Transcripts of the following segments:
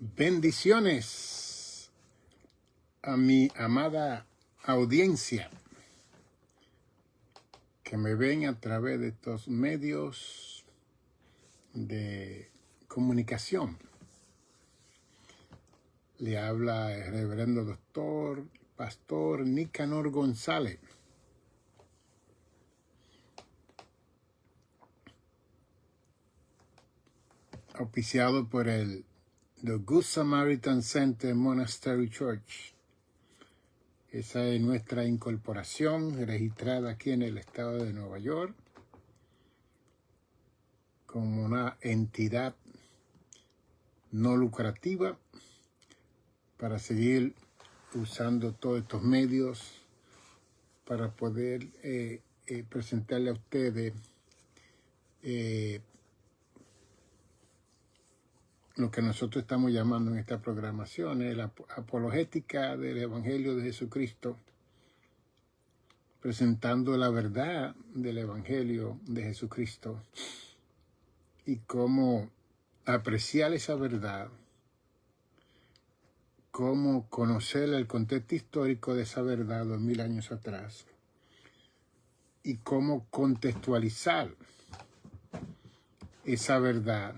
Bendiciones a mi amada audiencia que me ven a través de estos medios de comunicación. Le habla el reverendo doctor, pastor Nicanor González. Auspiciado por The Good Samaritan Center Monastery Church. Esa es nuestra incorporación registrada aquí en el estado de Nueva York como una entidad no lucrativa para seguir usando todos estos medios para poder presentarle a ustedes lo que nosotros estamos llamando en esta programación es la apologética del Evangelio de Jesucristo, presentando la verdad del Evangelio de Jesucristo y cómo apreciar esa verdad, cómo conocer el contexto histórico de esa verdad 2000 años atrás y cómo contextualizar esa verdad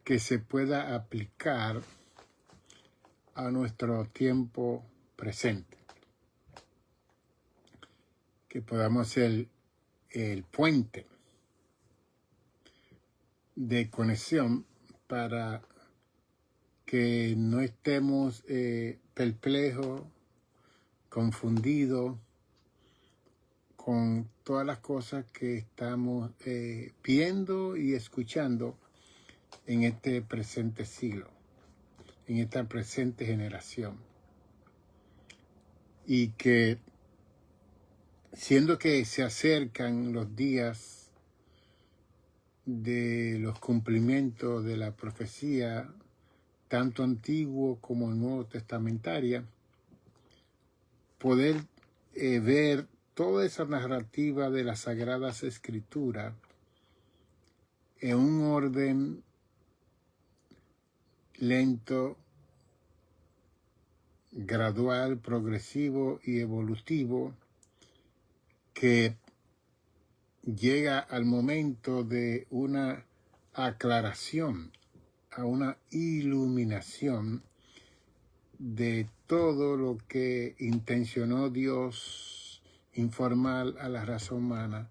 que se pueda aplicar a nuestro tiempo presente. Que podamos ser el puente de conexión para que no estemos perplejos, confundidos con todas las cosas que estamos viendo y escuchando en este presente siglo, en esta presente generación. Y que, siendo que se acercan los días de los cumplimientos de la profecía, tanto antiguo como nuevo testamentaria, poder ver toda esa narrativa de las Sagradas Escrituras en un orden lento, gradual, progresivo y evolutivo, que llega al momento de una aclaración, a una iluminación de todo lo que intencionó Dios informar a la raza humana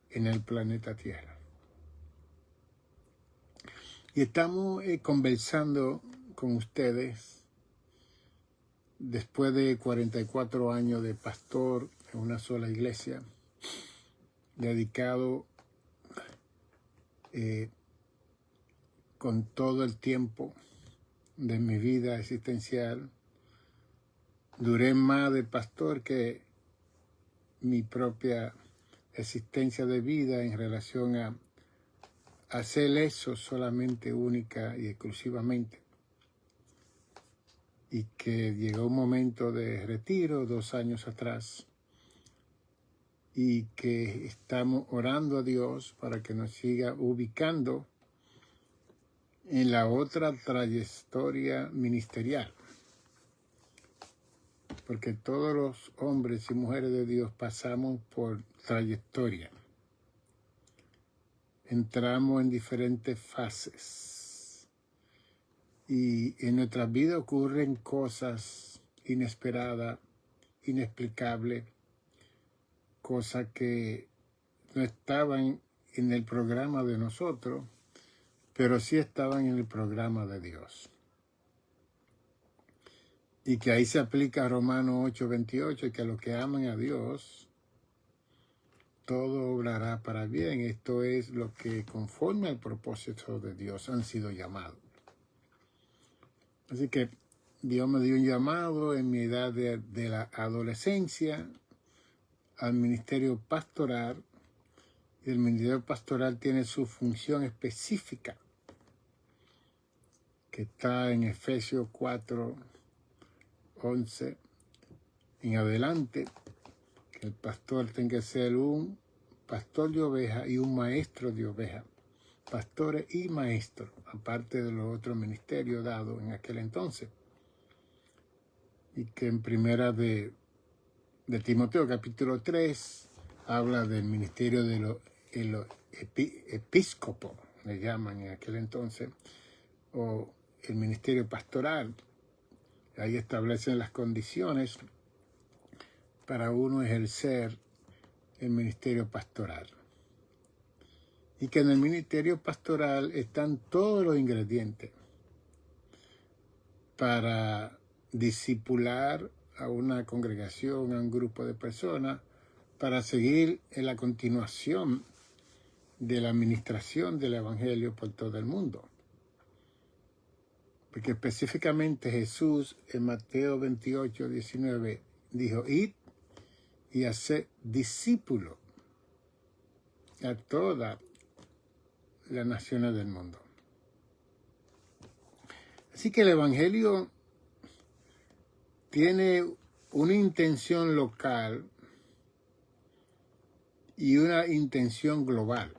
en el planeta Tierra. Y estamos conversando con ustedes después de 44 años de pastor en una sola iglesia, dedicado con todo el tiempo de mi vida existencial. Duré más de pastor que mi propia existencia de vida en relación a hacer eso solamente única y exclusivamente. Y que llegó un momento de retiro 2 años atrás y que estamos orando a Dios para que nos siga ubicando en la otra trayectoria ministerial. Porque todos los hombres y mujeres de Dios pasamos por trayectoria. Entramos en diferentes fases. Y en nuestras vidas ocurren cosas inesperadas, inexplicables, cosas que no estaban en el programa de nosotros, pero sí estaban en el programa de Dios. Y que ahí se aplica Romanos 8:28, que a los que aman a Dios, todo obrará para bien. Esto es lo que conforme al propósito de Dios han sido llamados. Así que Dios me dio un llamado en mi edad de la adolescencia al ministerio pastoral. Y el ministerio pastoral tiene su función específica, que está en Efesios 4:11 en adelante, que el pastor tenga que ser un pastor de ovejas y un maestro de ovejas, pastores y maestros, aparte de los otros ministerios dados en aquel entonces. Y que en primera de Timoteo, capítulo 3, habla del ministerio de los episcopos, le llaman en aquel entonces, o el ministerio pastoral. Ahí establecen las condiciones para uno ejercer el ministerio pastoral. Y que en el ministerio pastoral están todos los ingredientes para discipular a una congregación, a un grupo de personas, para seguir en la continuación de la administración del Evangelio por todo el mundo. Porque específicamente Jesús en Mateo 28, 19 dijo: id y haced discípulos a todas las naciones del mundo. Así que el Evangelio tiene una intención local y una intención global.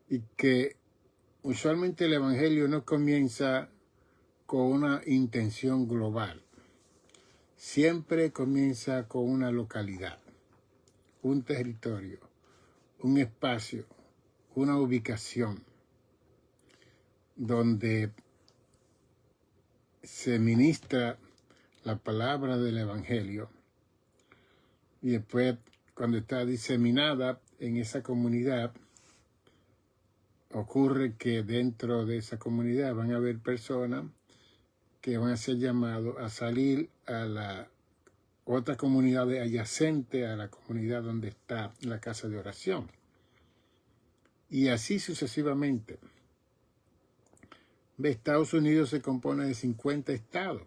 Y que usualmente el Evangelio no comienza con una intención global. Siempre comienza con una localidad, un territorio, un espacio, una ubicación donde se ministra la palabra del Evangelio, y después, cuando está diseminada en esa comunidad, ocurre que dentro de esa comunidad van a haber personas que van a ser llamados a salir a la otra comunidad adyacente a la comunidad donde está la casa de oración. Y así sucesivamente. Estados Unidos se compone de 50 estados.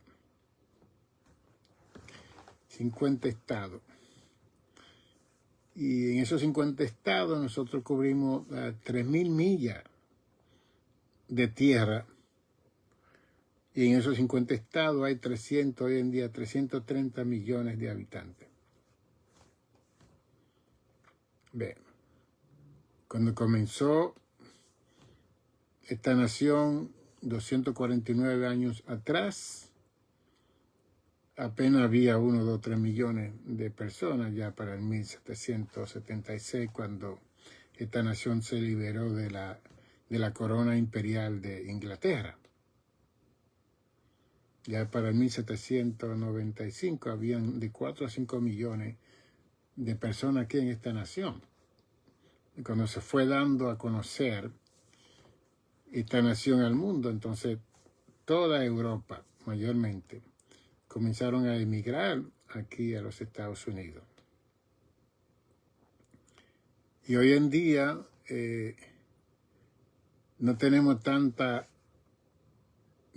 50 estados. Y en esos 50 estados nosotros cubrimos 3.000 millas de tierra. Y en esos 50 estados hay hoy en día 330 millones de habitantes. Bien. Cuando comenzó esta nación 249 años atrás, apenas había 1, 2, 3 millones de personas ya para el 1776, cuando esta nación se liberó de la corona imperial de Inglaterra. Ya para el 1795 habían de 4 a 5 millones de personas aquí en esta nación. Y cuando se fue dando a conocer esta nación al mundo, entonces toda Europa mayormente comenzaron a emigrar aquí a los Estados Unidos. Y hoy en día no tenemos tanta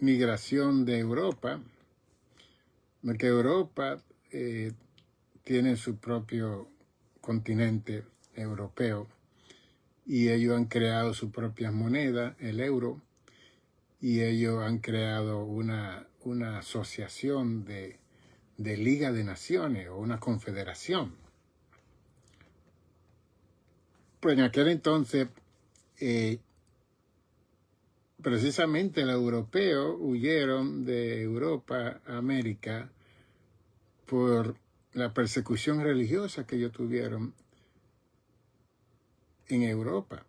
migración de Europa, porque Europa tiene su propio continente europeo y ellos han creado su propia moneda, el euro, y ellos han creado una asociación de Liga de Naciones o una confederación. Pues en aquel entonces, precisamente los europeos huyeron de Europa a América por la persecución religiosa que ellos tuvieron en Europa.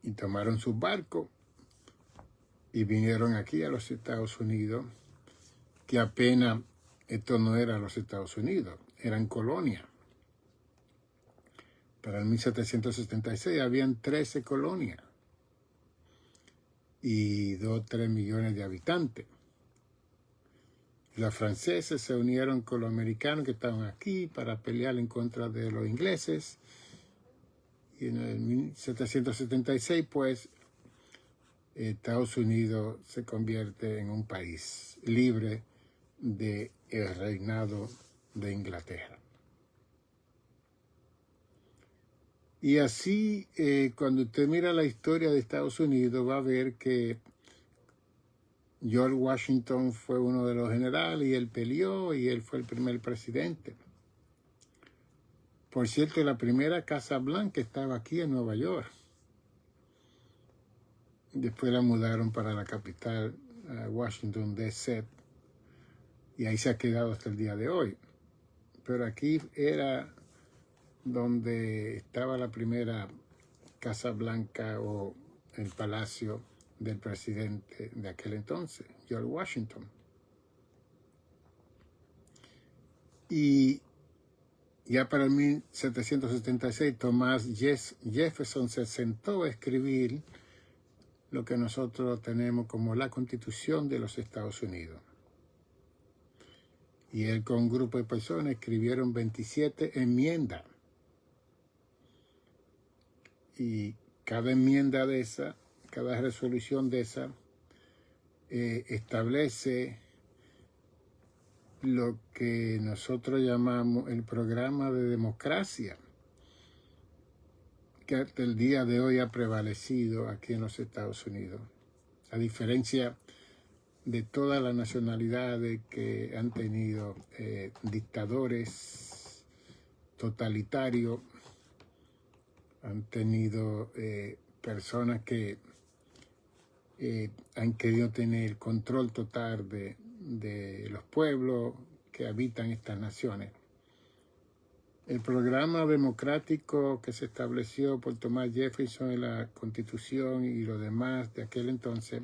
Y tomaron sus barcos y vinieron aquí a los Estados Unidos, que apenas esto no era los Estados Unidos, eran colonias. Para el 1776 habían 13 colonias y 2 o 3 millones de habitantes. Los franceses se unieron con los americanos que estaban aquí para pelear en contra de los ingleses. Y en el 1776, pues, Estados Unidos se convierte en un país libre del reinado de Inglaterra. Y así, cuando usted mira la historia de Estados Unidos, va a ver que George Washington fue uno de los generales y él peleó y él fue el primer presidente. Por cierto, la primera Casa Blanca estaba aquí en Nueva York. Después la mudaron para la capital, Washington, D.C. Y ahí se ha quedado hasta el día de hoy. Pero aquí era donde estaba la primera Casa Blanca o el palacio del presidente de aquel entonces, George Washington. Y ya para el 1776, Thomas Jefferson se sentó a escribir lo que nosotros tenemos como la Constitución de los Estados Unidos. Y él con un grupo de personas escribieron 27 enmiendas. Y cada enmienda de esa, cada resolución de esa, establece lo que nosotros llamamos el programa de democracia, que hasta el día de hoy ha prevalecido aquí en los Estados Unidos. A diferencia de todas las nacionalidades que han tenido dictadores totalitarios, han tenido personas que han querido tener control total de los pueblos que habitan estas naciones. El programa democrático que se estableció por Thomas Jefferson en la Constitución y lo demás de aquel entonces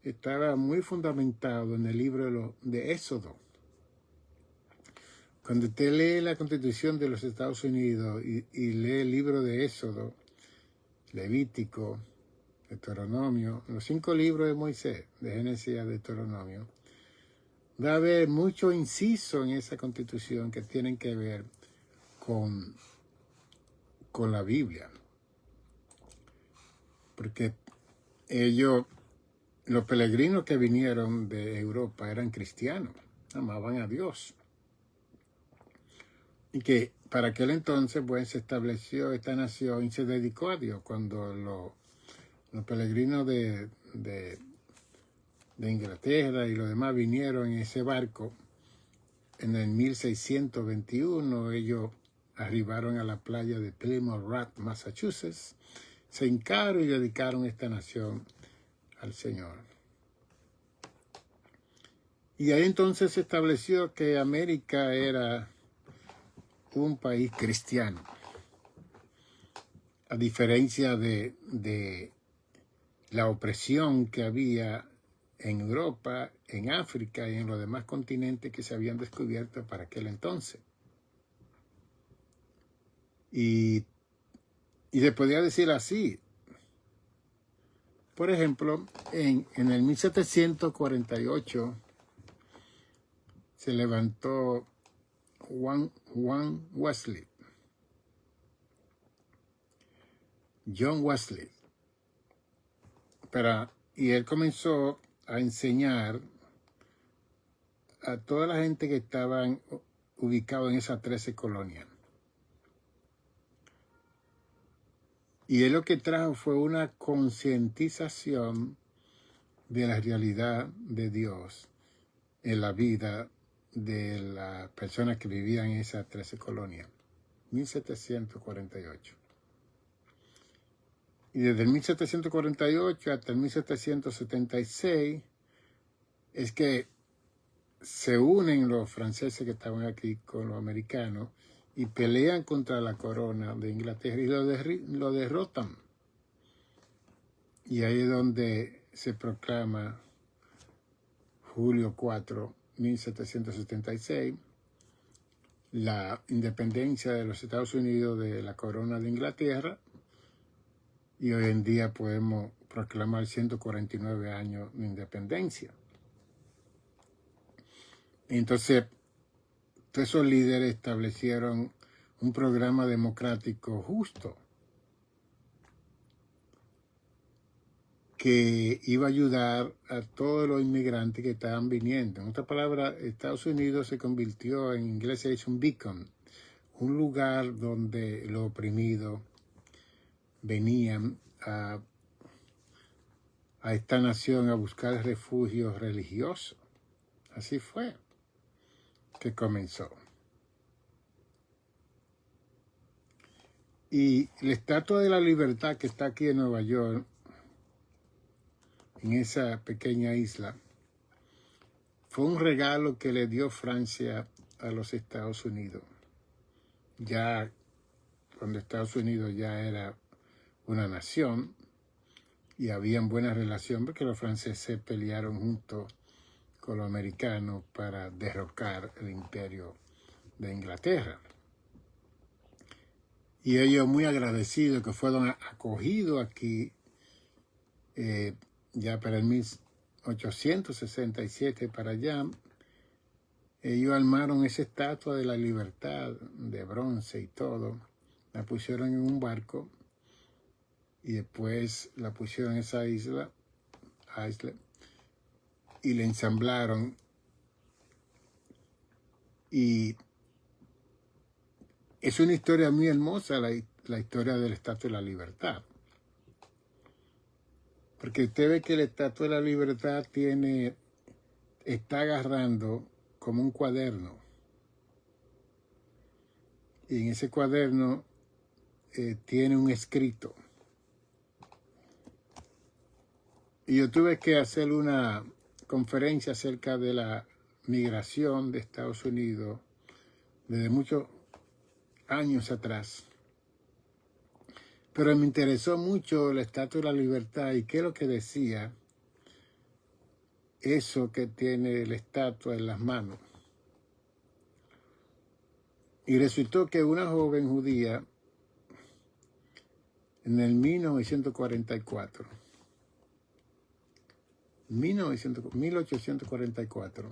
estaba muy fundamentado en el libro de Éxodo. Cuando usted lee la Constitución de los Estados Unidos y lee el libro de Éxodo, Levítico, Deuteronomio, los 5 libros de Moisés, de Génesis a Deuteronomio, va a haber muchos incisos en esa Constitución que tienen que ver con la Biblia. Porque los peregrinos que vinieron de Europa eran cristianos, amaban a Dios. Y que para aquel entonces pues se estableció esta nación y se dedicó a Dios. Cuando los peregrinos de Inglaterra y los demás vinieron en ese barco, en el 1621 ellos arribaron a la playa de Plymouth Rock, Massachusetts, se hincaron y dedicaron esta nación al Señor. Y ahí entonces se estableció que América era un país cristiano, a diferencia de la opresión que había en Europa, en África y en los demás continentes que se habían descubierto para aquel entonces. Y se podría decir así. Por ejemplo, en el 1748 se levantó John Wesley, y él comenzó a enseñar a toda la gente que estaban ubicados en esas 13 colonias. Y él lo que trajo fue una concientización de la realidad de Dios en la vida de las personas que vivían en esas 13 colonias. 1748. Y desde el 1748 hasta el 1776 es que se unen los franceses que estaban aquí con los americanos y pelean contra la corona de Inglaterra y lo derrotan. Y ahí es donde se proclama julio 4, 1776, la independencia de los Estados Unidos de la corona de Inglaterra. Y hoy en día podemos proclamar 149 años de independencia. Entonces, todos esos líderes establecieron un programa democrático justo que iba a ayudar a todos los inmigrantes que estaban viniendo. En otras palabras, Estados Unidos se convirtió, en inglés se dice un beacon, un lugar donde los oprimidos venían a esta nación a buscar refugio religioso. Así fue que comenzó. Y la Estatua de la Libertad que está aquí en Nueva York, en esa pequeña isla, fue un regalo que le dio Francia a los Estados Unidos. Ya cuando Estados Unidos ya era una nación y habían buena relación, porque los franceses pelearon junto con los americanos para derrocar el imperio de Inglaterra. Y ellos muy agradecidos que fueron acogidos aquí ya para el 1867 para allá. Ellos armaron esa estatua de la libertad de bronce y todo. La pusieron en un barco y después la pusieron en esa isla y la ensamblaron. Y es una historia muy hermosa la historia de la Estatua de la Libertad. Porque usted ve que la Estatua de la Libertad está agarrando como un cuaderno. Y en ese cuaderno tiene un escrito. Y yo tuve que hacer una conferencia acerca de la migración de Estados Unidos desde muchos años atrás. Pero me interesó mucho la Estatua de la Libertad y qué es lo que decía eso que tiene la estatua en las manos. Y resultó que una joven judía en el 1844,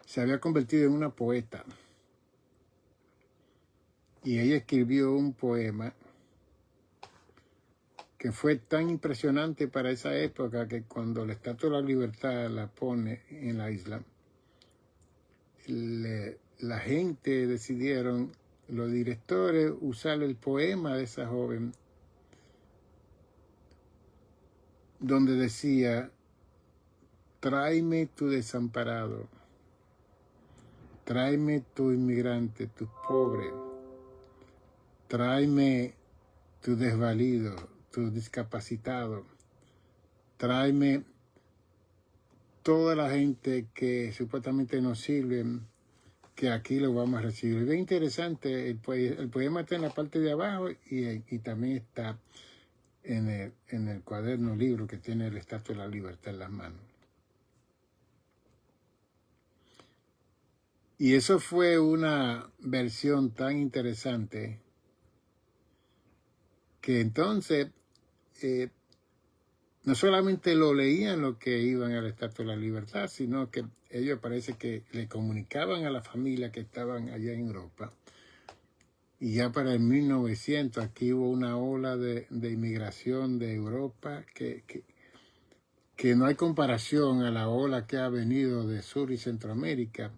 se había convertido en una poeta. Y ella escribió un poema que fue tan impresionante para esa época que cuando la Estatua de la Libertad la pone en la isla, la gente decidieron, los directores, usar el poema de esa joven, donde decía: tráeme tu desamparado, tráeme tu inmigrante, tu pobre, tráeme tu desvalido, tu discapacitado, tráeme toda la gente que supuestamente no sirven, que aquí lo vamos a recibir. Es bien interesante, el poema está en la parte de abajo y también está en el cuaderno libro que tiene la Estatua de la Libertad en las manos. Y eso fue una versión tan interesante que entonces no solamente lo leían los que iban a la Estatua de la Libertad, sino que ellos parece que le comunicaban a la familia que estaban allá en Europa. Y ya para el 1900 aquí hubo una ola de inmigración de Europa que no hay comparación a la ola que ha venido de Sur y Centroamérica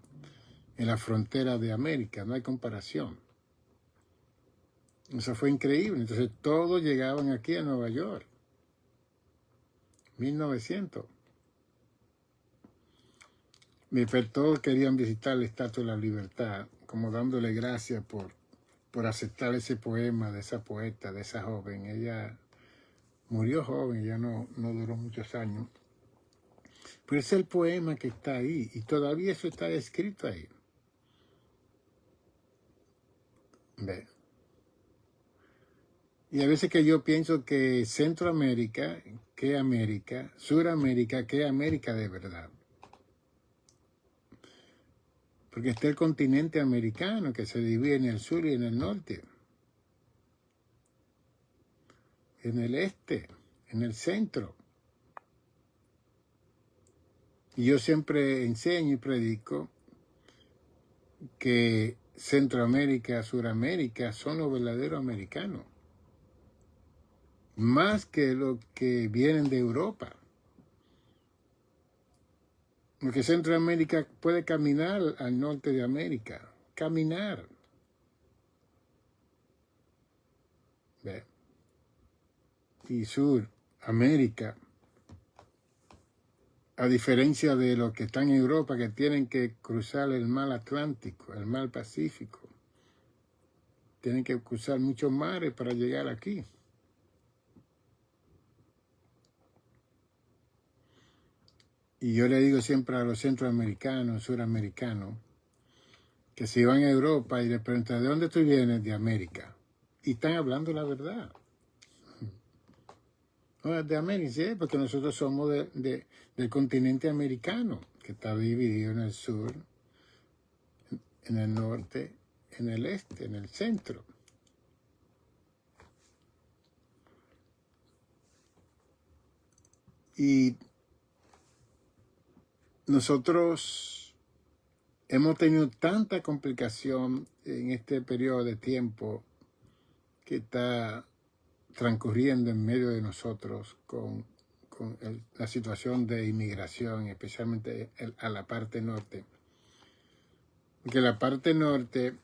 en la frontera de América. No hay comparación. Eso fue increíble. Entonces todos llegaban aquí a Nueva York. 1900. Todos querían visitar la Estatua de la Libertad, como dándole gracias por aceptar ese poema de esa poeta, de esa joven. Ella murió joven, ella no duró muchos años. Pero es el poema que está ahí, y todavía eso está escrito ahí. ¿Ve? Y a veces que yo pienso que Centroamérica, que América, Suramérica, que América de verdad. Porque está el continente americano que se divide en el sur y en el norte, en el este, en el centro. Y yo siempre enseño y predico que Centroamérica, Suramérica son los verdaderos americanos, más que los que vienen de Europa. Porque Centroamérica puede caminar al norte de América, caminar. ¿Ve? Y Suramérica, a diferencia de los que están en Europa, que tienen que cruzar el mar Atlántico, el mar Pacífico, tienen que cruzar muchos mares para llegar aquí. Y yo le digo siempre a los centroamericanos, suramericanos, que si van a Europa y les preguntan, ¿de dónde tú vienes? De América. Y están hablando la verdad. No, de América, sí, porque nosotros somos del continente americano, que está dividido en el sur, en el norte, en el este, en el centro. Y nosotros hemos tenido tanta complicación en este periodo de tiempo que está transcurriendo en medio de nosotros con la situación de inmigración, especialmente a la parte norte. Porque la parte norte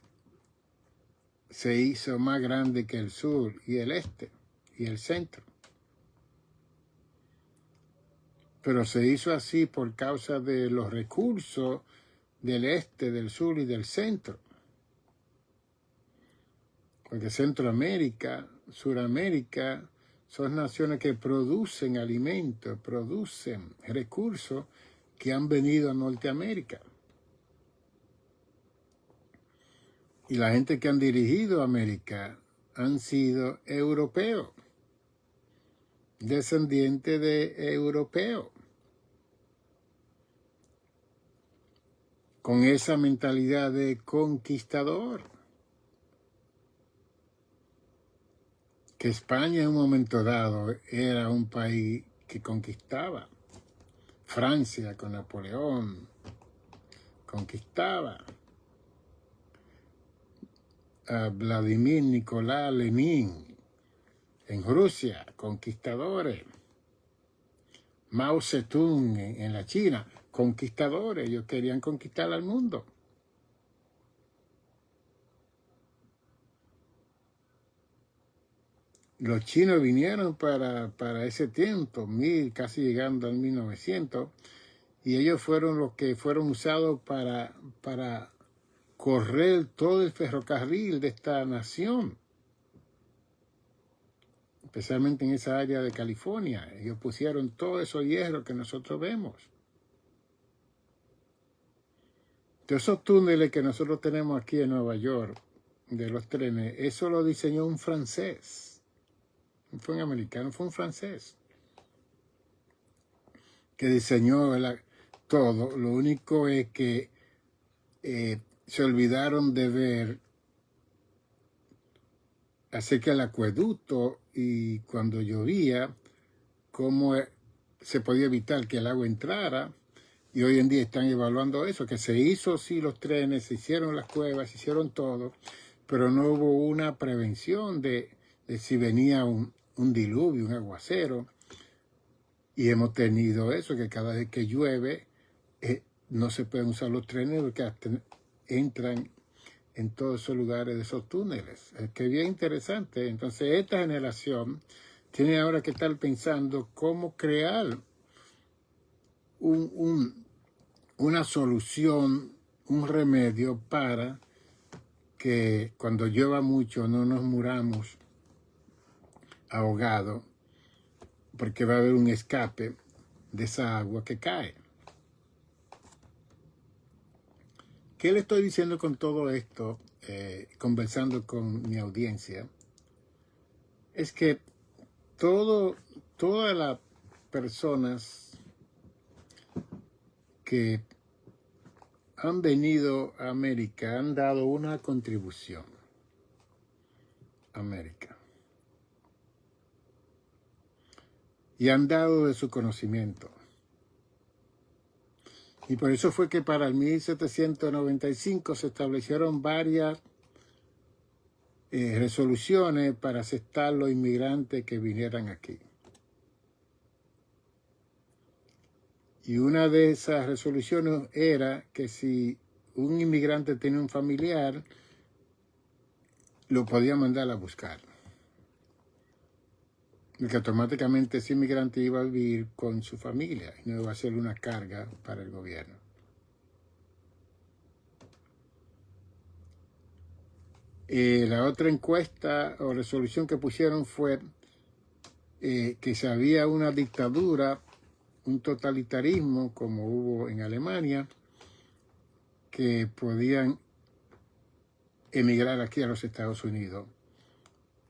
se hizo más grande que el sur y el este y el centro. Pero se hizo así por causa de los recursos del este, del sur y del centro. Porque Centroamérica, Suramérica, son naciones que producen alimentos, producen recursos que han venido a Norteamérica. Y la gente que han dirigido América han sido europeos, descendientes de europeos, con esa mentalidad de conquistador. Que España en un momento dado era un país que conquistaba. Francia con Napoleón conquistaba. A Vladimir Nicolás Lenin en Rusia, conquistadores. Mao Zedong en la China, conquistadores. Ellos querían conquistar al mundo. Los chinos vinieron para ese tiempo, casi llegando al 1900, y ellos fueron los que fueron usados para correr todo el ferrocarril de esta nación, especialmente en esa área de California. Ellos pusieron todo esos hierros que nosotros vemos. Todos esos túneles que nosotros tenemos aquí en Nueva York, de los trenes, eso lo diseñó un francés. No fue un americano, fue un francés que diseñó todo. Lo único es que se olvidaron de ver acerca del acueducto y cuando llovía, cómo se podía evitar que el agua entrara. Y hoy en día están evaluando eso, que se hizo sí los trenes, se hicieron las cuevas, se hicieron todo, pero no hubo una prevención de si venía un diluvio, un aguacero. Y hemos tenido eso, que cada vez que llueve no se pueden usar los trenes porque entran en todos esos lugares de esos túneles. Es que es bien interesante. Entonces esta generación tiene ahora que estar pensando cómo crear una solución, un remedio para que cuando llueva mucho no nos muramos ahogados, porque va a haber un escape de esa agua que cae. ¿Qué le estoy diciendo con todo esto, conversando con mi audiencia? Es que todas las personas que han venido a América han dado una contribución a América. Y han dado de su conocimiento. Y por eso fue que para el 1795 se establecieron varias resoluciones para aceptar los inmigrantes que vinieran aquí. Y una de esas resoluciones era que si un inmigrante tenía un familiar, lo podía mandar a buscar. Y que automáticamente ese inmigrante iba a vivir con su familia y no iba a ser una carga para el gobierno. La otra encuesta o resolución que pusieron fue que si había una dictadura, un totalitarismo como hubo en Alemania, que podían emigrar aquí a los Estados Unidos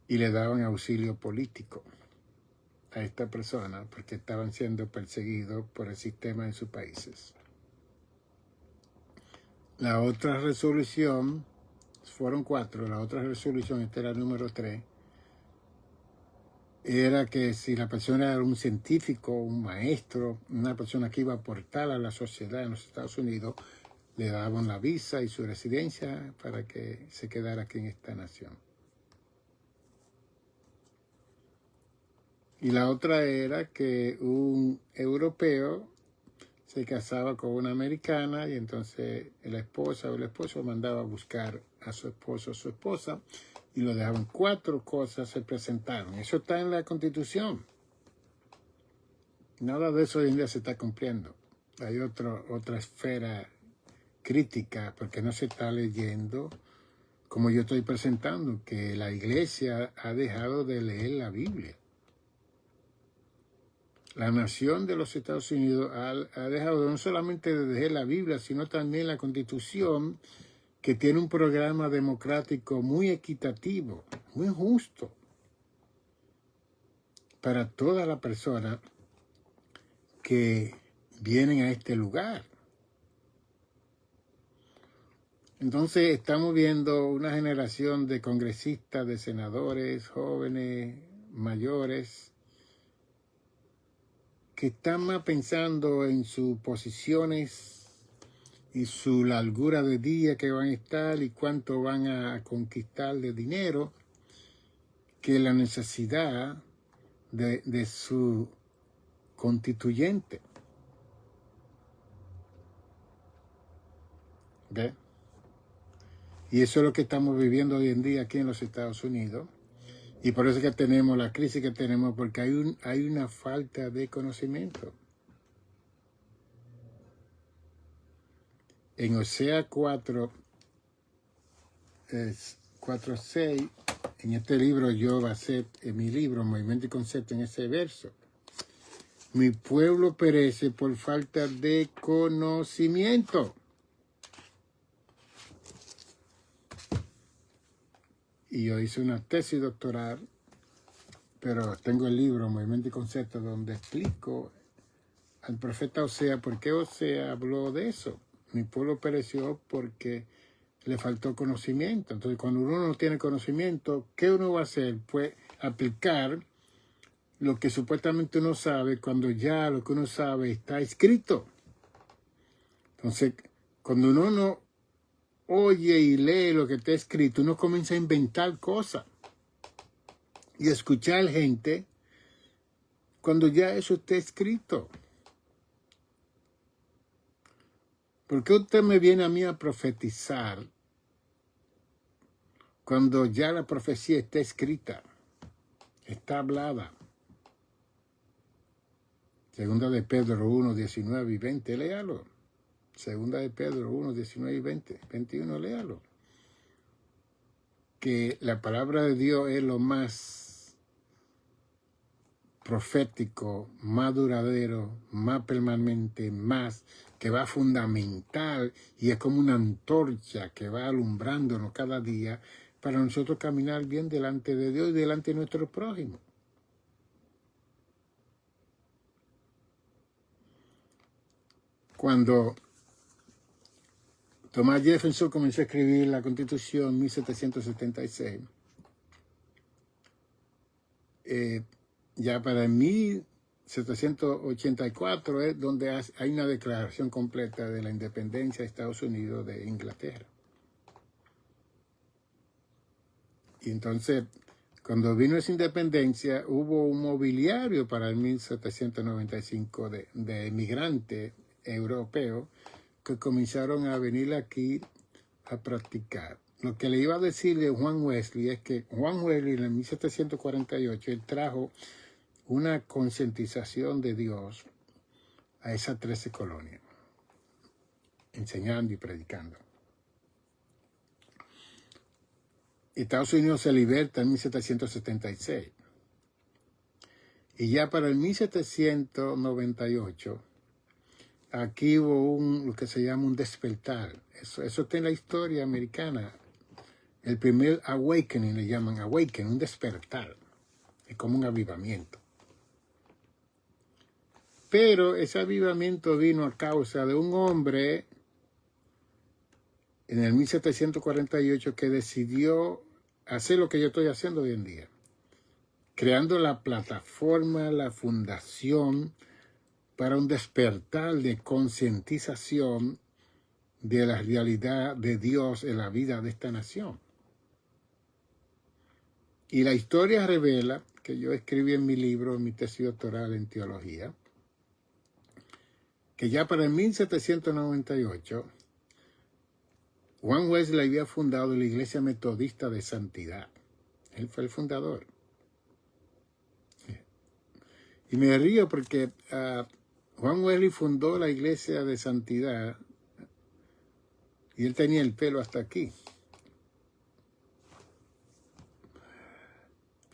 y le daban auxilio político a esta persona porque estaban siendo perseguidos por el sistema en sus países. La otra resolución, fueron 4, la otra resolución, esta era el número 3, era que si la persona era un científico, un maestro, una persona que iba a aportar a la sociedad en los Estados Unidos, le daban la visa y su residencia para que se quedara aquí en esta nación. Y la otra era que un europeo se casaba con una americana y entonces la esposa o el esposo mandaba a buscar a su esposo o su esposa y lo dejaban. 4 cosas se presentaron. Eso está en la Constitución. Nada de eso hoy en día se está cumpliendo. Hay otra esfera crítica porque no se está leyendo como yo estoy presentando, que la iglesia ha dejado de leer la Biblia. La nación de los Estados Unidos ha dejado no solamente de leer la Biblia, sino también la Constitución, que tiene un programa democrático muy equitativo, muy justo para todas las personas que vienen a este lugar. Entonces estamos viendo una generación de congresistas, de senadores, jóvenes, mayores, que están más pensando en sus posiciones y su largura de día que van a estar y cuánto van a conquistar de dinero, que la necesidad de su constituyente. ¿Ve? Y eso es lo que estamos viviendo hoy en día aquí en los Estados Unidos. Y por eso es que tenemos la crisis que tenemos, porque hay una falta de conocimiento. En Oseas 4:6, en este libro yo basé en mi libro, Movimiento y Concepto, en ese verso. Mi pueblo perece por falta de conocimiento. Y yo hice una tesis doctoral, pero tengo el libro Movimiento y Concepto donde explico al profeta Oseas por qué Oseas habló de eso. Mi pueblo pereció porque le faltó conocimiento. Entonces, cuando uno no tiene conocimiento, ¿qué uno va a hacer? Pues aplicar lo que supuestamente uno sabe cuando ya lo que uno sabe está escrito. Entonces, cuando uno no oye y lee lo que está escrito, uno comienza a inventar cosas y a escuchar gente cuando ya eso está escrito. ¿Por qué usted me viene a mí a profetizar cuando ya la profecía está escrita, está hablada? Segunda de Pedro 1, 19 y 20, léalo. Segunda de Pedro 1, 19 y 20, 21, léalo. Que la palabra de Dios es lo más profético, más duradero, más permanente, más que va a fundamental y es como una antorcha que va alumbrándonos cada día para nosotros caminar bien delante de Dios y delante de nuestro prójimo. Cuando Thomas Jefferson comenzó a escribir la Constitución en 1776, ya para 1784 es donde hay una declaración completa de la independencia de Estados Unidos de Inglaterra. Y entonces, cuando vino esa independencia, hubo un mobiliario para el 1795 de emigrantes europeos que comenzaron a venir aquí a practicar. Lo que le iba a decir de Juan Wesley es que Juan Wesley en el 1748 él trajo una concientización de Dios a esas 13 colonias, enseñando y predicando. Estados Unidos se liberta en 1776. Y ya para el 1798, aquí hubo lo que se llama un despertar. Eso está en la historia americana. El primer awakening le llaman awakening, un despertar. Es como un avivamiento. Pero ese avivamiento vino a causa de un hombre en el 1748 que decidió hacer lo que yo estoy haciendo hoy en día, creando la plataforma, la fundación para un despertar de concientización de la realidad de Dios en la vida de esta nación. Y la historia revela, que yo escribí en mi libro, en mi tesis doctoral en teología, que ya para el 1798, Juan Wesley había fundado la Iglesia Metodista de Santidad. Él fue el fundador. Y me río porque Juan Wesley fundó la Iglesia de Santidad y él tenía el pelo hasta aquí.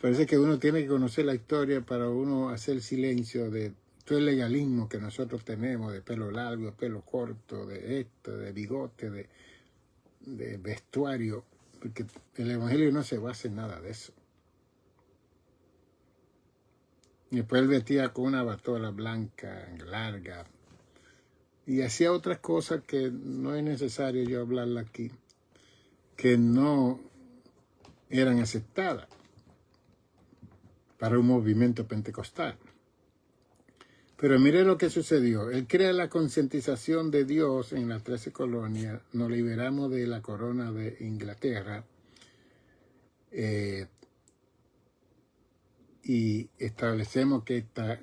Parece que uno tiene que conocer la historia para uno hacer silencio de todo el legalismo que nosotros tenemos, de pelo largo, pelo corto, de esto, de bigote, de vestuario, porque el Evangelio no se basa en nada de eso. Y después él vestía con una batola blanca, larga, y hacía otras cosas que no es necesario yo hablarla aquí, que no eran aceptadas para un movimiento pentecostal. Pero mire lo que sucedió. Él crea la concientización de Dios en las 13 colonias. Nos liberamos de la corona de Inglaterra y establecemos que esta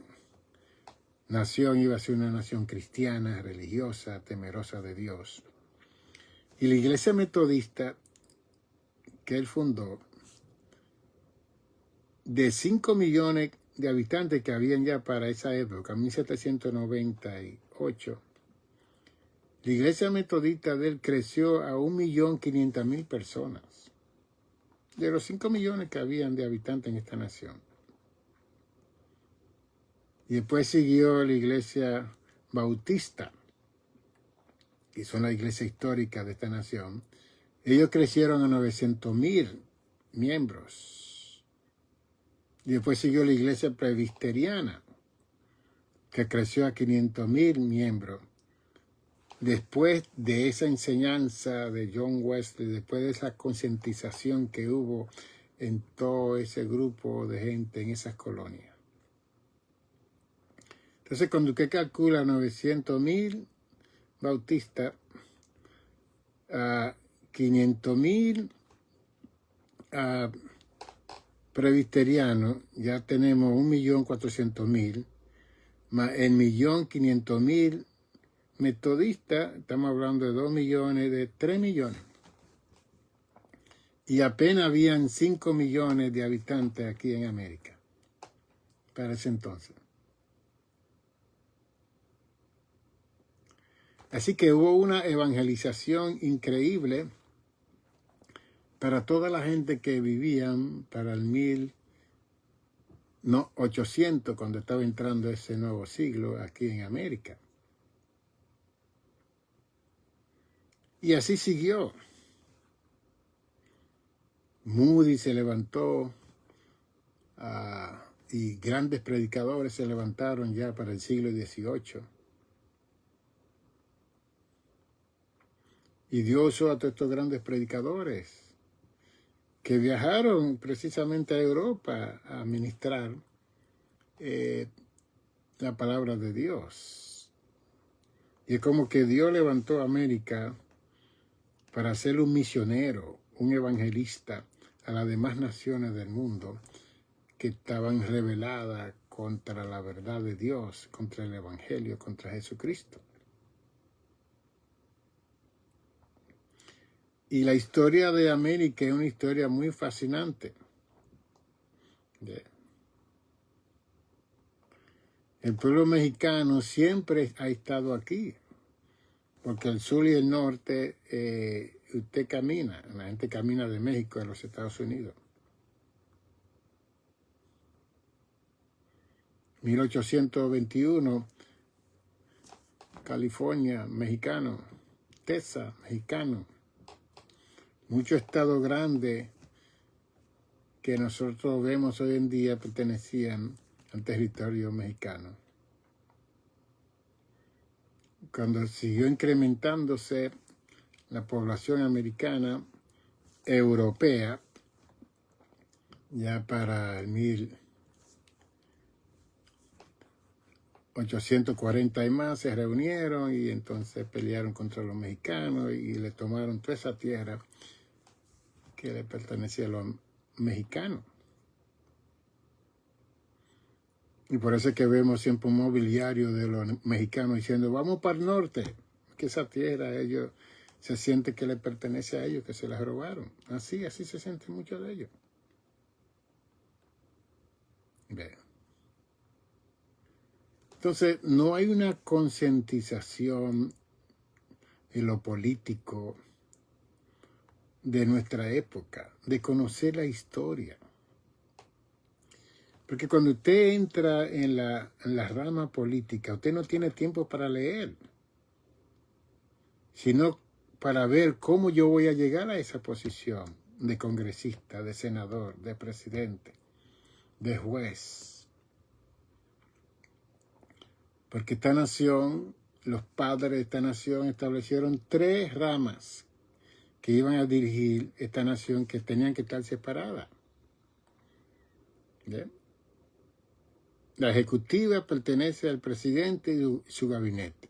nación iba a ser una nación cristiana, religiosa, temerosa de Dios. Y la iglesia metodista que él fundó, de 5 millones de habitantes que habían ya para esa época, 1798, la iglesia metodista de él creció a 1.500.000 personas, de los 5 millones que habían de habitantes en esta nación. Y después siguió la iglesia bautista, que son la iglesia histórica de esta nación. Ellos crecieron a 900.000 miembros. Y después siguió la iglesia presbiteriana, que creció a 500.000 miembros. Después de esa enseñanza de John Wesley, después de esa concientización que hubo en todo ese grupo de gente en esas colonias. Entonces, cuando usted calcula 900.000 bautistas, 500.000 presbiterianos, ya tenemos 1.400.000, más el 1.500.000 metodistas, estamos hablando de 2 millones, de 3 millones. Y apenas habían 5 millones de habitantes aquí en América, para ese entonces. Así que hubo una evangelización increíble para toda la gente que vivían para el 1800, cuando estaba entrando ese nuevo siglo aquí en América. Y así siguió. Moody se levantó y grandes predicadores se levantaron ya para el siglo XVIII. Y Dios usó a todos estos grandes predicadores que viajaron precisamente a Europa a ministrar la palabra de Dios. Y es como que Dios levantó a América para ser un misionero, un evangelista a las demás naciones del mundo que estaban rebeladas contra la verdad de Dios, contra el Evangelio, contra Jesucristo. Y la historia de América es una historia muy fascinante. El pueblo mexicano siempre ha estado aquí, porque el sur y el norte usted camina, la gente camina de México a los Estados Unidos. 1821, California, mexicano. Texas, mexicano. Muchos estados grandes que nosotros vemos hoy en día pertenecían al territorio mexicano. Cuando siguió incrementándose la población americana, europea, ya para el 1840 y más se reunieron y entonces pelearon contra los mexicanos y le tomaron toda esa tierra que le pertenecía a los mexicanos. Y por eso es que vemos siempre un mobiliario de los mexicanos diciendo, vamos para el norte, que esa tierra ellos se siente que le pertenece a ellos, que se la robaron. Así se sienten muchos de ellos. Bien. Entonces, no hay una concientización en lo político de nuestra época, de conocer la historia. Porque cuando usted entra en la rama política, usted no tiene tiempo para leer, sino para ver cómo yo voy a llegar a esa posición de congresista, de senador, de presidente, de juez. Porque esta nación, los padres de esta nación establecieron 3 ramas que iban a dirigir esta nación que tenían que estar separadas. ¿Bien? La ejecutiva pertenece al presidente y su gabinete.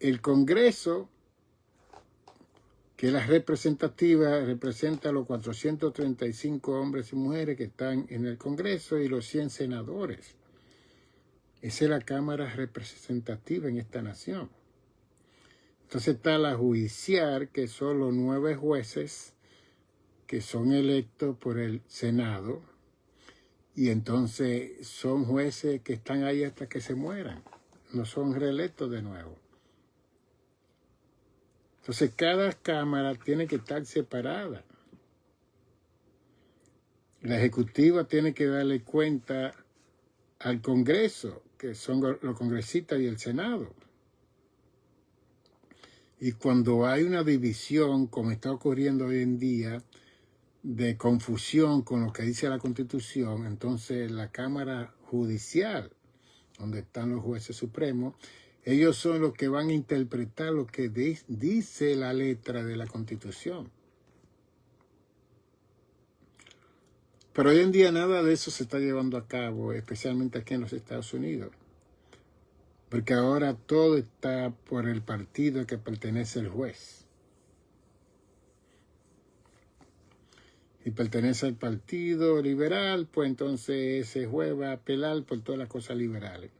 El Congreso, que es la representativa, representa a los 435 hombres y mujeres que están en el Congreso y los 100 senadores. Esa es la Cámara representativa en esta nación. Entonces está la judicial, que son los 9 jueces que son electos por el Senado. Y entonces son jueces que están ahí hasta que se mueran. No son reelectos de nuevo. Entonces cada cámara tiene que estar separada. La ejecutiva tiene que darle cuenta al Congreso, que son los congresistas y el Senado. Y cuando hay una división, como está ocurriendo hoy en día, de confusión con lo que dice la Constitución, entonces la Cámara Judicial, donde están los jueces supremos, ellos son los que van a interpretar lo que dice la letra de la Constitución. Pero hoy en día nada de eso se está llevando a cabo, especialmente aquí en los Estados Unidos. Porque ahora todo está por el partido que pertenece al juez. Si pertenece al Partido Liberal, pues entonces ese juez va a apelar por todas las cosas liberales.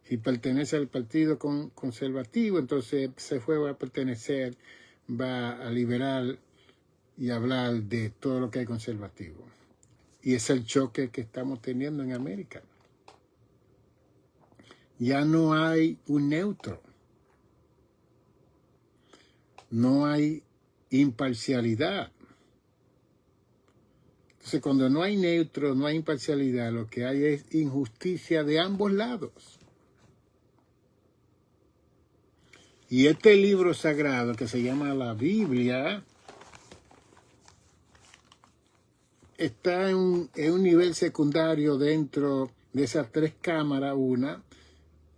Si pertenece al Partido Conservativo, entonces ese juez va a liberal y hablar de todo lo que hay conservativo. Y es el choque que estamos teniendo en América. Ya no hay un neutro. No hay imparcialidad. Entonces, cuando no hay neutro, no hay imparcialidad, lo que hay es injusticia de ambos lados. Y este libro sagrado que se llama la Biblia está en un nivel secundario dentro de esas 3 cámaras, una,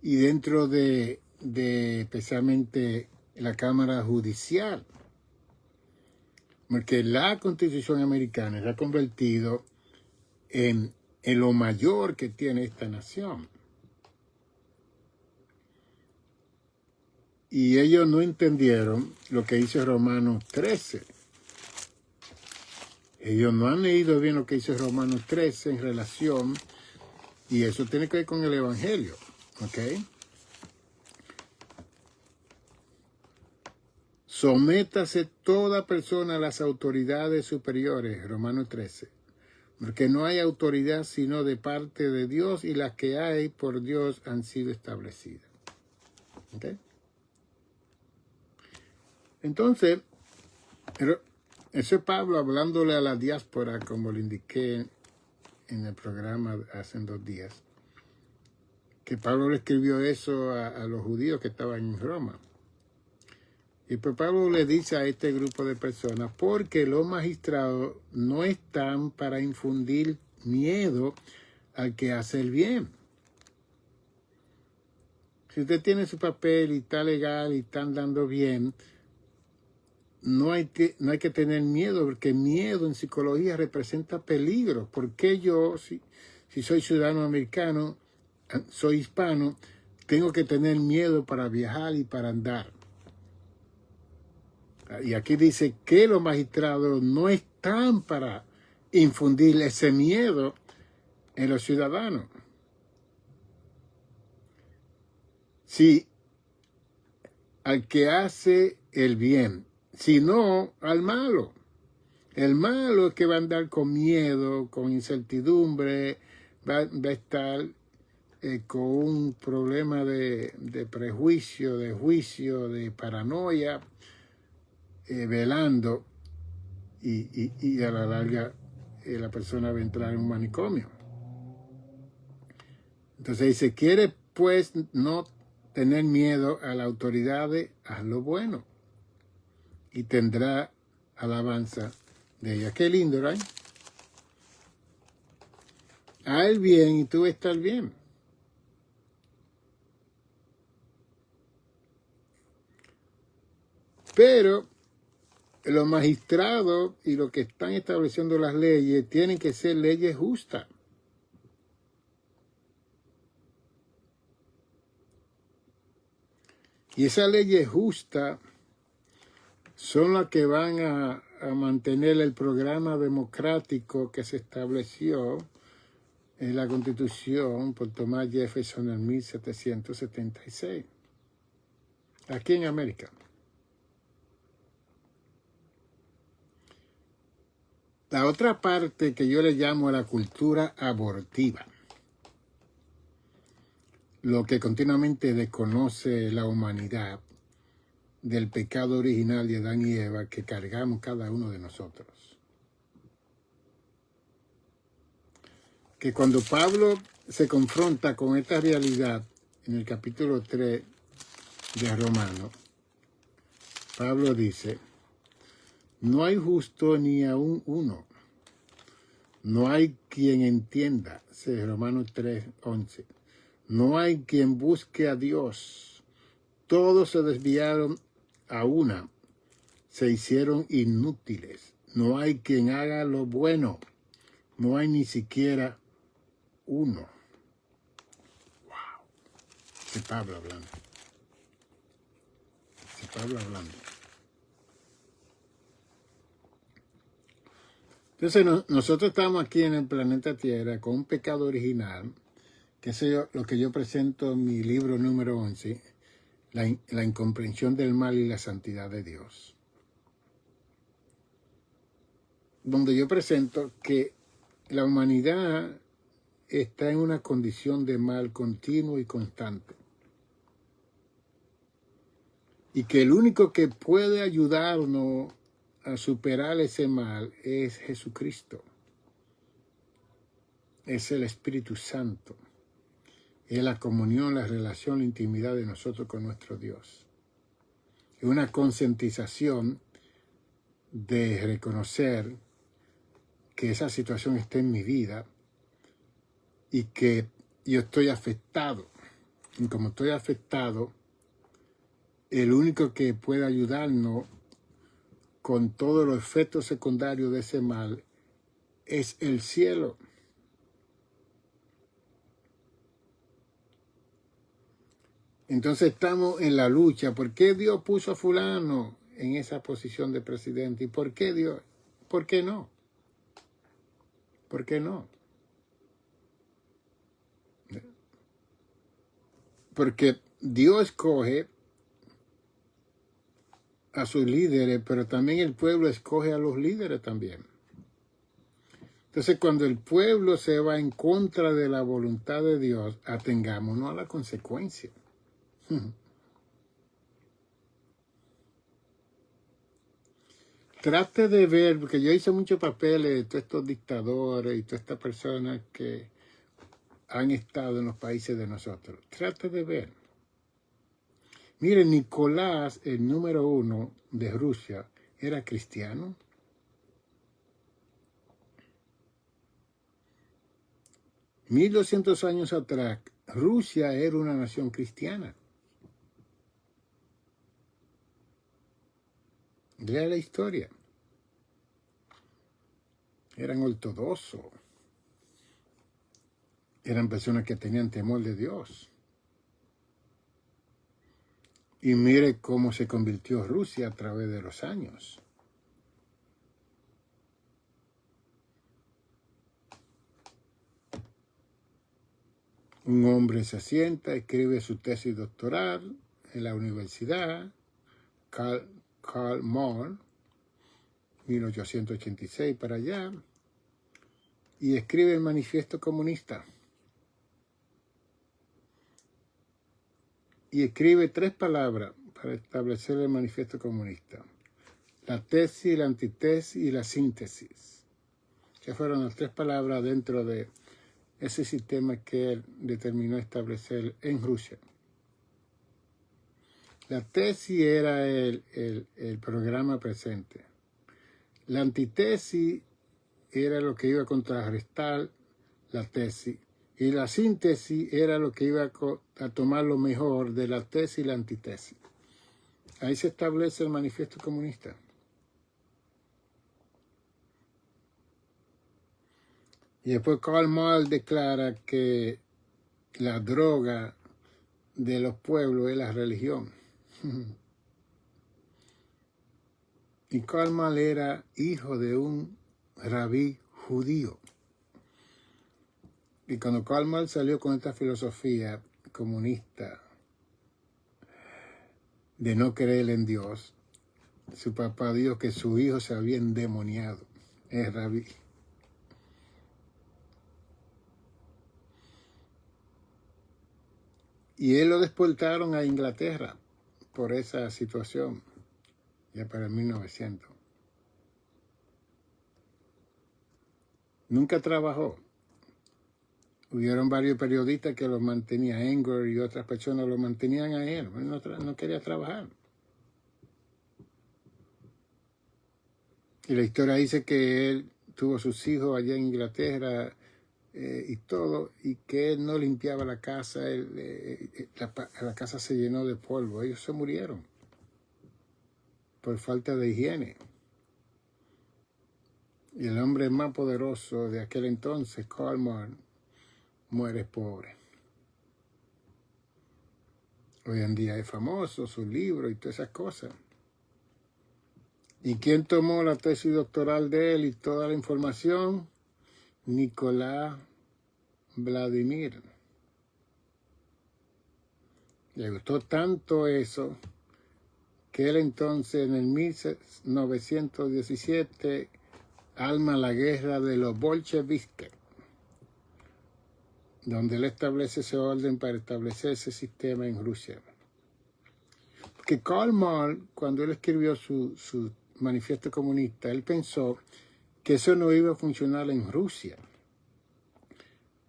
y dentro de especialmente la Cámara Judicial. Porque la Constitución americana se ha convertido en lo mayor que tiene esta nación. Y ellos no entendieron lo que dice Romanos 13. Ellos no han leído bien lo que dice Romanos 13 en relación, y eso tiene que ver con el Evangelio, ¿ok? Sométase toda persona a las autoridades superiores, Romanos 13, porque no hay autoridad sino de parte de Dios y las que hay por Dios han sido establecidas. ¿Okay? Entonces, eso es Pablo hablándole a la diáspora, como le indiqué en el programa hace 2 días, que Pablo le escribió eso a los judíos que estaban en Roma. Y pues Pablo le dice a este grupo de personas, porque los magistrados no están para infundir miedo al que hace el bien. Si usted tiene su papel y está legal y está andando bien, no hay que tener miedo, porque miedo en psicología representa peligro. ¿Por qué yo, si soy ciudadano americano, soy hispano, tengo que tener miedo para viajar y para andar? Y aquí dice que los magistrados no están para infundir ese miedo en los ciudadanos. Si al que hace el bien, sino al malo. El malo es que va a andar con miedo, con incertidumbre, va a estar con un problema de prejuicio, de juicio, de paranoia, velando, y a la larga la persona va a entrar en un manicomio. Entonces dice, quiere pues no tener miedo a la autoridad, haz lo bueno y tendrá alabanza de ella. Qué lindo, ¿right? Haz el bien y tú estás bien. Pero los magistrados y los que están estableciendo las leyes tienen que ser leyes justas. Y esas leyes justas son las que van a mantener el programa democrático que se estableció en la Constitución por Thomas Jefferson en 1776, aquí en América. La otra parte que yo le llamo la cultura abortiva, lo que continuamente desconoce la humanidad del pecado original de Adán y Eva que cargamos cada uno de nosotros. Que cuando Pablo se confronta con esta realidad en el capítulo 3 de Romanos, Pablo dice, no hay justo ni aún uno, no hay quien entienda, Romanos 3:11, no hay quien busque a Dios, todos se desviaron a una, se hicieron inútiles, no hay quien haga lo bueno, no hay ni siquiera uno. Wow. Es Pablo hablando. Es Pablo hablando. Entonces nosotros estamos aquí en el planeta Tierra con un pecado original, que es lo que yo presento en mi libro número 11, la incomprensión del mal y la santidad de Dios. Donde yo presento que la humanidad está en una condición de mal continuo y constante. Y que el único que puede ayudarnos a superar ese mal es Jesucristo. Es el Espíritu Santo. Es la comunión, la relación, la intimidad de nosotros con nuestro Dios. Es una concientización de reconocer que esa situación está en mi vida y que yo estoy afectado. Y como estoy afectado, el único que puede ayudarnos con todos los efectos secundarios de ese mal es el cielo. Entonces estamos en la lucha. ¿Por qué Dios puso a fulano en esa posición de presidente? ¿Y por qué Dios? ¿Por qué no? ¿Por qué no? Porque Dios escoge a sus líderes, pero también el pueblo escoge a los líderes también. Entonces, cuando el pueblo se va en contra de la voluntad de Dios, atengámonos a la consecuencia. trate de ver, porque yo hice muchos papeles de todos estos dictadores y todas estas personas que han estado en los países de nosotros. Trate de ver. Mire, Nicolás, el número 1 de Rusia, era cristiano. 1200 años atrás, Rusia era una nación cristiana. Lea la historia. Eran ortodoxos. Eran personas que tenían temor de Dios. Y mire cómo se convirtió Rusia a través de los años. Un hombre se sienta, escribe su tesis doctoral en la universidad, Karl Marx, 1886 para allá, y escribe el Manifiesto Comunista. Y escribe 3 palabras para establecer el Manifiesto Comunista: la tesis, la antitesis y la síntesis, que fueron las 3 palabras dentro de ese sistema que él determinó establecer en Rusia. La tesis era el programa presente. La antitesis era lo que iba a contrarrestar la tesis. Y la síntesis era lo que iba a tomar lo mejor de la tesis y la antitesis. Ahí se establece el Manifiesto Comunista. Y después Karl Marx declara que la droga de los pueblos es la religión. Y Karl Marx era hijo de un rabí judío. Y cuando Karl Marx salió con esta filosofía comunista de no creer en Dios, su papá dijo que su hijo se había endemoniado, el rabí. Y él lo deportaron a Inglaterra por esa situación, ya para 1900. Nunca trabajó. Hubieron varios periodistas que lo mantenían, Engel y otras personas lo mantenían a él. Él no quería trabajar. Y la historia dice que él tuvo sus hijos allá en Inglaterra y todo, y que él no limpiaba la casa, la casa se llenó de polvo. Ellos se murieron por falta de higiene. Y el hombre más poderoso de aquel entonces, Karl Marx, muere pobre. Hoy en día es famoso su libro y todas esas cosas. ¿Y quién tomó la tesis doctoral de él y toda la información? Nicolás Vladimir. Le gustó tanto eso que él entonces en el 1917 arma la guerra de los bolcheviques, donde él establece ese orden para establecer ese sistema en Rusia. Porque Karl Marx, cuando él escribió su manifiesto comunista, él pensó que eso no iba a funcionar en Rusia,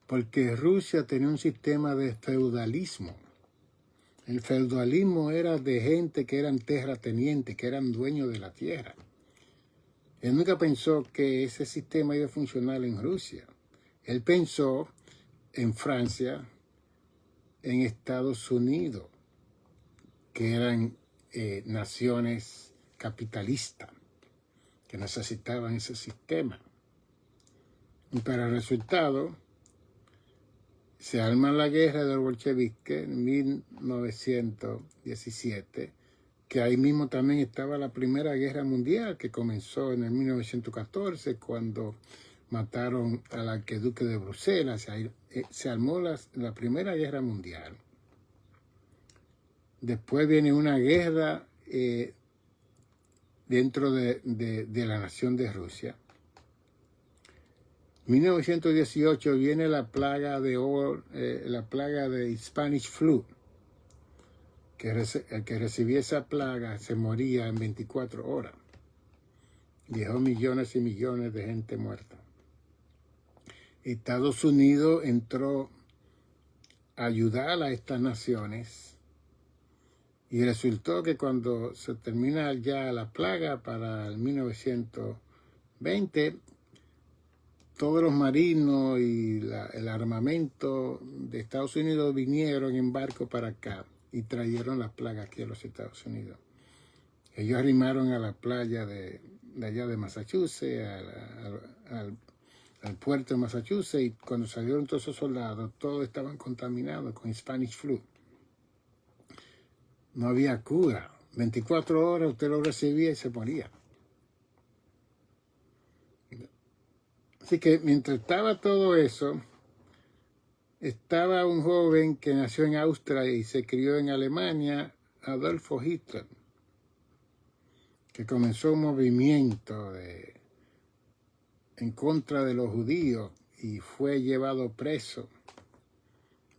porque Rusia tenía un sistema de feudalismo. El feudalismo era de gente que eran terratenientes, que eran dueños de la tierra. Él nunca pensó que ese sistema iba a funcionar en Rusia. Él pensó en Francia, en Estados Unidos, que eran naciones capitalistas, que necesitaban ese sistema. Y para el resultado, se arma la guerra del bolchevique en 1917, que ahí mismo también estaba la Primera Guerra Mundial, que comenzó en el 1914, cuando mataron al archiduque de Bruselas. Se armó la Primera Guerra Mundial. Después viene una guerra dentro de la nación de Rusia. En 1918 viene la plaga de Spanish Flu. El que recibía esa plaga se moría en 24 horas. dejó millones y millones de gente muerta. Estados Unidos entró a ayudar a estas naciones y resultó que cuando se termina ya la plaga para el 1920, todos los marinos y el armamento de Estados Unidos vinieron en barco para acá y trajeron las plagas aquí a los Estados Unidos. Ellos arrimaron a la playa de allá de Massachusetts, al puerto de Massachusetts, y cuando salieron todos esos soldados, todos estaban contaminados con Spanish flu. No había cura. 24 horas usted lo recibía y se moría. Así que mientras estaba todo eso, estaba un joven que nació en Austria y se crió en Alemania, Adolfo Hitler, que comenzó un movimiento en contra de los judíos y fue llevado preso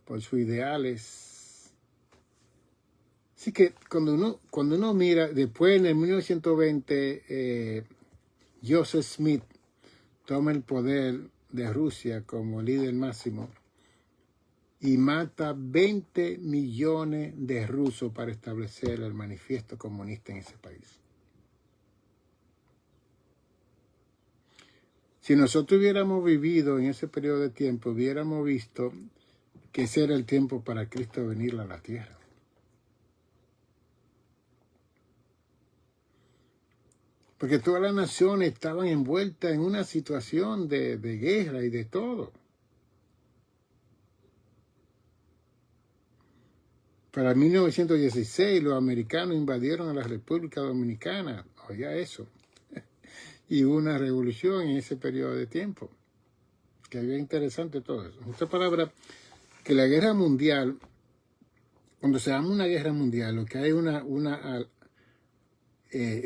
por sus ideales. Así que cuando uno mira, después en el 1920, Joseph Smith toma el poder de Rusia como líder máximo y mata 20 millones de rusos para establecer el manifiesto comunista en ese país. Si nosotros hubiéramos vivido en ese periodo de tiempo, hubiéramos visto que ese era el tiempo para Cristo venir a la tierra. Porque todas las naciones estaban envueltas en una situación de guerra y de todo. Para 1916 los americanos invadieron a la República Dominicana. Oiga eso. Y hubo una revolución en ese periodo de tiempo. Que había interesante todo eso. En otras palabras, que la guerra mundial, cuando se llama una guerra mundial, lo que hay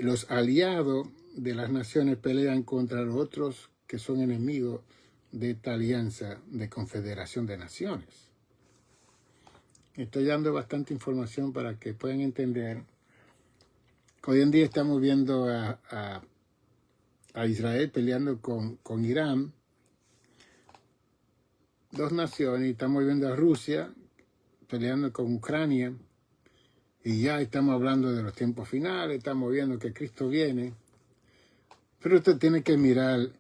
los aliados de las naciones pelean contra los otros que son enemigos de esta alianza de confederación de naciones. Estoy dando bastante información para que puedan entender que hoy en día estamos viendo a Israel peleando con Irán, dos naciones, y estamos viendo a Rusia peleando con Ucrania, y ya estamos hablando de los tiempos finales, estamos viendo que Cristo viene. Pero usted tiene que mirar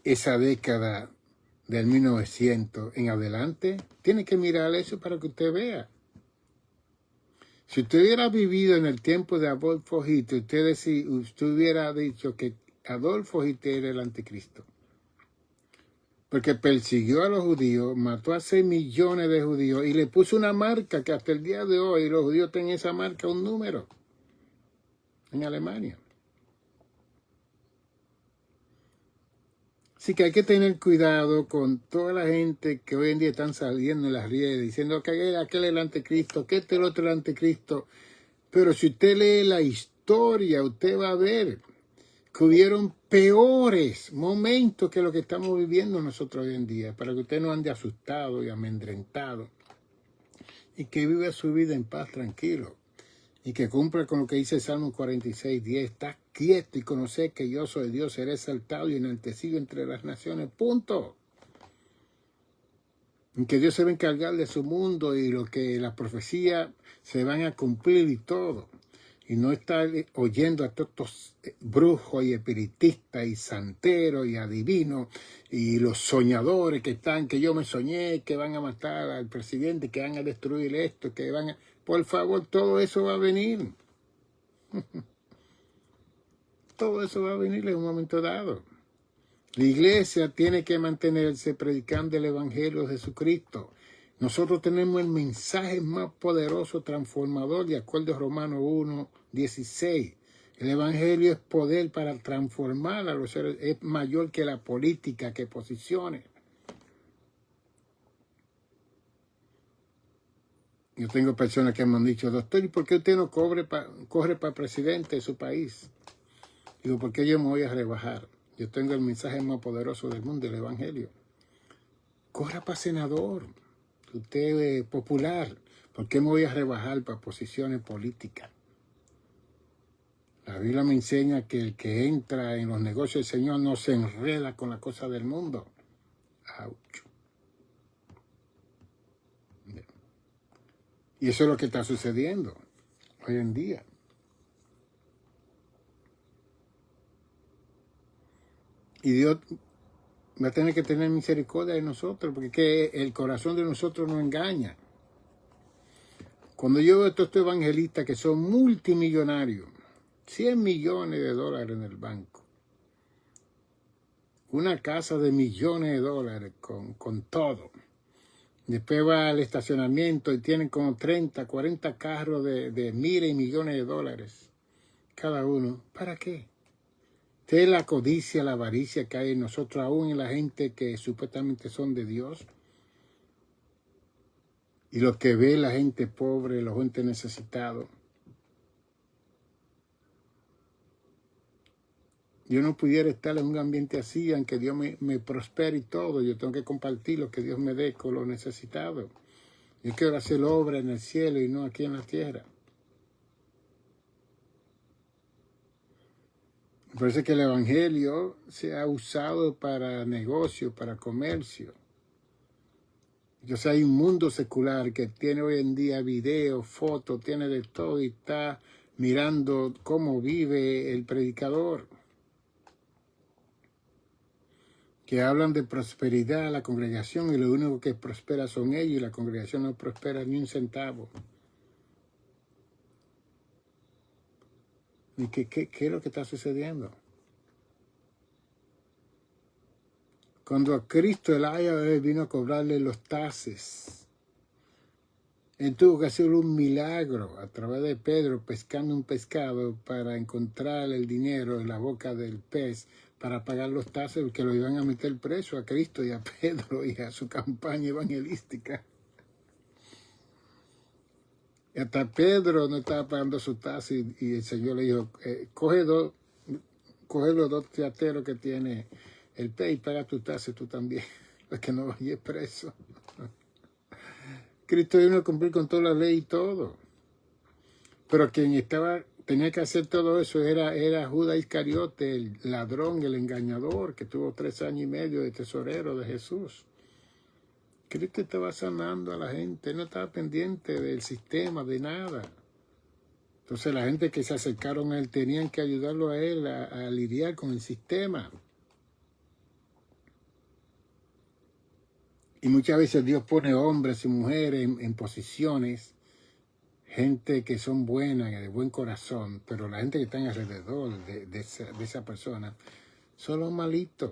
esa década del 1900 en adelante. Tiene que mirar eso para que usted vea. Si usted hubiera vivido en el tiempo de Adolfo Hitler, usted hubiera dicho que Adolfo Hitler era el anticristo. Porque persiguió a los judíos, mató a 6 millones de judíos y le puso una marca que hasta el día de hoy los judíos tienen esa marca, un número, en Alemania. Así que hay que tener cuidado con toda la gente que hoy en día están saliendo en las redes diciendo que aquel es el anticristo, que este es el otro el anticristo. Pero si usted lee la historia, usted va a ver que hubieron peores momentos que lo que estamos viviendo nosotros hoy en día, para que usted no ande asustado y amedrentado y que viva su vida en paz, tranquilo, y que cumpla con lo que dice el Salmo 46:10, está quieto y conocer que yo soy Dios, seré exaltado y enaltecido entre las naciones, punto. Y que Dios se va a encargar de su mundo y lo que las profecías se van a cumplir y todo. Y no estar oyendo a todos estos brujos y espiritistas y santeros y adivinos y los soñadores que yo me soñé que van a matar al presidente, que van a destruir esto, que van a... Por favor, todo eso va a venir. Todo eso va a venir en un momento dado. La iglesia tiene que mantenerse predicando el Evangelio de Jesucristo. Nosotros tenemos el mensaje más poderoso, transformador, de acuerdo a Romanos 1:16. El Evangelio es poder para transformar a los seres, es mayor que la política, que posiciones. Yo tengo personas que me han dicho, doctor, ¿y por qué usted no corre para presidente de su país? Digo, ¿por qué yo me voy a rebajar? Yo tengo el mensaje más poderoso del mundo, el Evangelio. Corra para senador. Usted es popular. ¿Por qué me voy a rebajar para posiciones políticas? La Biblia me enseña que el que entra en los negocios del Señor no se enreda con la cosa del mundo. ¡Auch! Y eso es lo que está sucediendo hoy en día. Y Dios va a tener que tener misericordia de nosotros, porque el corazón de nosotros nos engaña. Cuando yo veo a estos evangelistas que son multimillonarios, 100 millones de dólares en el banco, una casa de millones de dólares con todo, después va al estacionamiento y tienen como 30, 40 carros de miles y millones de dólares cada uno. ¿Para qué? ¿Qué es la codicia, la avaricia que hay en nosotros, aún en la gente que supuestamente son de Dios? Y lo que ve la gente pobre, la gente necesitada. Yo no pudiera estar en un ambiente así, aunque Dios me prospere y todo. Yo tengo que compartir lo que Dios me dé con los necesitados. Yo quiero hacer obra en el cielo y no aquí en la tierra. Parece que el evangelio se ha usado para negocio, para comercio. Entonces hay un mundo secular que tiene hoy en día videos, fotos, tiene de todo y está mirando cómo vive el predicador. Que hablan de prosperidad a la congregación y lo único que prospera son ellos y la congregación no prospera ni un centavo. ¿Y qué es lo que está sucediendo? Cuando a Cristo el IRS vino a cobrarle los taxes, él tuvo que hacer un milagro a través de Pedro pescando un pescado para encontrar el dinero en la boca del pez para pagar los taxes, porque lo iban a meter preso a Cristo y a Pedro y a su campaña evangelística. Y hasta Pedro no estaba pagando su taxes y el Señor le dijo, coge los 2 teateros que tiene el pez y paga tu taxes tú también, para que no vayas preso. Cristo vino a cumplir con toda la ley y todo. Pero quien tenía que hacer todo eso era Judas Iscariote, el ladrón, el engañador, que tuvo 3 años y medio de tesorero de Jesús. Cristo estaba sanando a la gente, no estaba pendiente del sistema, de nada. Entonces la gente que se acercaron a él tenían que ayudarlo a él a lidiar con el sistema. Y muchas veces Dios pone hombres y mujeres en posiciones, gente que son buenas, de buen corazón, pero la gente que está alrededor de esa persona son los malitos.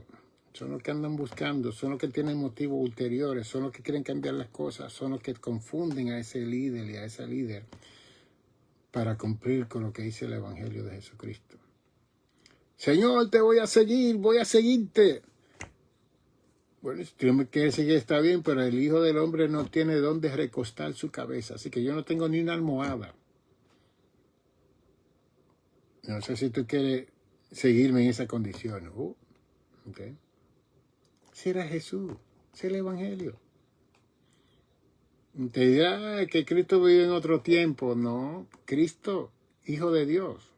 Son los que andan buscando, son los que tienen motivos ulteriores, son los que quieren cambiar las cosas, son los que confunden a ese líder y a esa líder para cumplir con lo que dice el Evangelio de Jesucristo. Señor, te voy a seguir, voy a seguirte. Bueno, si tú me quieres seguir está bien, pero el Hijo del Hombre no tiene dónde recostar su cabeza, así que yo no tengo ni una almohada. No sé si tú quieres seguirme en esa condición. Okay. Si era Jesús, si era el Evangelio. Te dirá que Cristo vive en otro tiempo. No, Cristo, Hijo de Dios.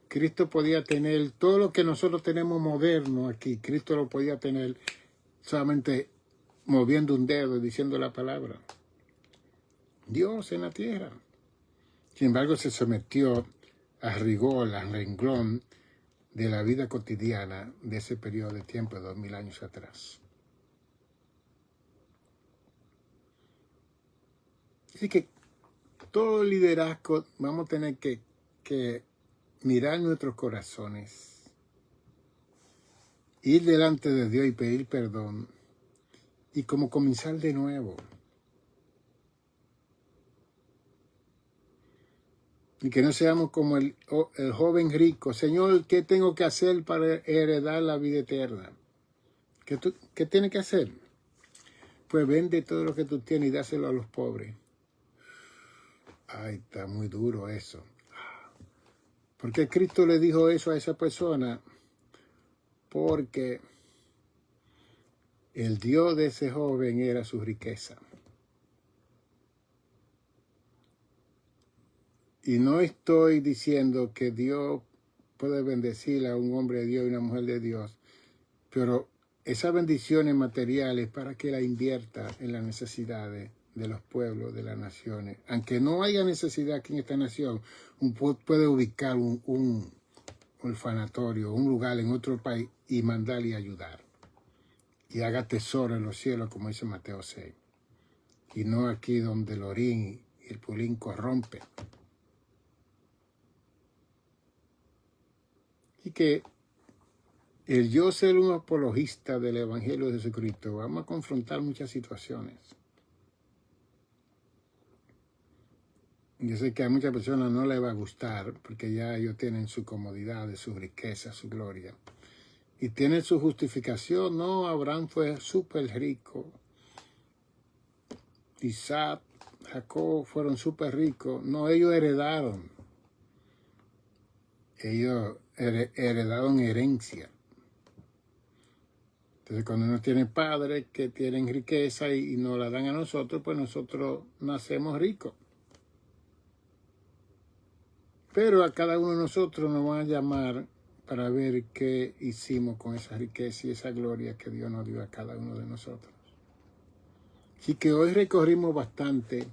Cristo podía tener todo lo que nosotros tenemos moderno aquí. Cristo lo podía tener solamente moviendo un dedo y diciendo la palabra. Dios en la tierra. Sin embargo, se sometió a rigor, al renglón de la vida cotidiana de ese periodo de tiempo de 2000 años atrás. Así que todo liderazgo vamos a tener que mirar nuestros corazones, ir delante de Dios y pedir perdón y como comenzar de nuevo. Y que no seamos como el joven rico. Señor, ¿qué tengo que hacer para heredar la vida eterna? ¿Qué tienes que hacer? Pues vende todo lo que tú tienes y dáselo a los pobres. Ay, está muy duro eso. ¿Por qué Cristo le dijo eso a esa persona? Porque el Dios de ese joven era su riqueza. Y no estoy diciendo que Dios puede bendecir a un hombre de Dios y una mujer de Dios, pero esas bendiciones materiales para que la invierta en las necesidades de los pueblos, de las naciones. Aunque no haya necesidad aquí en esta nación, puede ubicar un orfanatorio, un lugar en otro país y mandarle a ayudar. Y haga tesoro en los cielos, como dice Mateo 6. Y no aquí donde el orín y el pulín corrompe. Y que el yo ser un apologista del Evangelio de Jesucristo, vamos a confrontar muchas situaciones. Yo sé que a muchas personas no les va a gustar, porque ya ellos tienen su comodidad, su riqueza, su gloria. Y tienen su justificación. No, Abraham fue súper rico. Isaac, Jacob fueron súper ricos. No, ellos heredaron. Ellos heredaron herencia. Entonces, cuando uno tiene padres que tienen riqueza y nos la dan a nosotros, pues nosotros nacemos ricos. Pero a cada uno de nosotros nos van a llamar para ver qué hicimos con esa riqueza y esa gloria que Dios nos dio a cada uno de nosotros. Así que hoy recorrimos bastante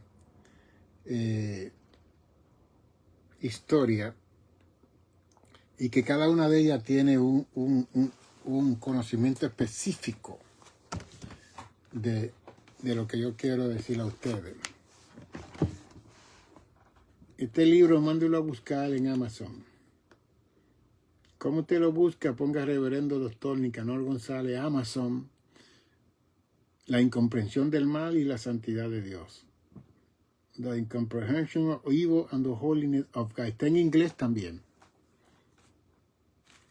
historia y que cada una de ellas tiene un conocimiento específico de lo que yo quiero decir a ustedes. Este libro, mándelo a buscar en Amazon. ¿Cómo te lo busca? Ponga Reverendo Dr. Nicanor González, Amazon, La incomprensión del mal y la santidad de Dios. The Incomprehension of Evil and the Holiness of God. Está en inglés también.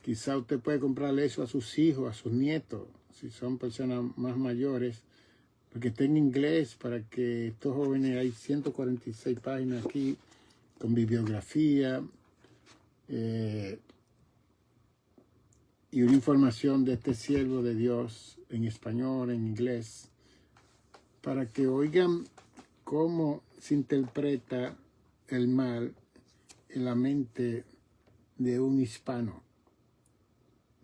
Quizá usted puede comprarle eso a sus hijos, a sus nietos, si son personas más mayores, porque está en inglés para que estos jóvenes, hay 146 páginas aquí, con bibliografía y una información de este siervo de Dios en español, en inglés, para que oigan cómo se interpreta el mal en la mente de un hispano,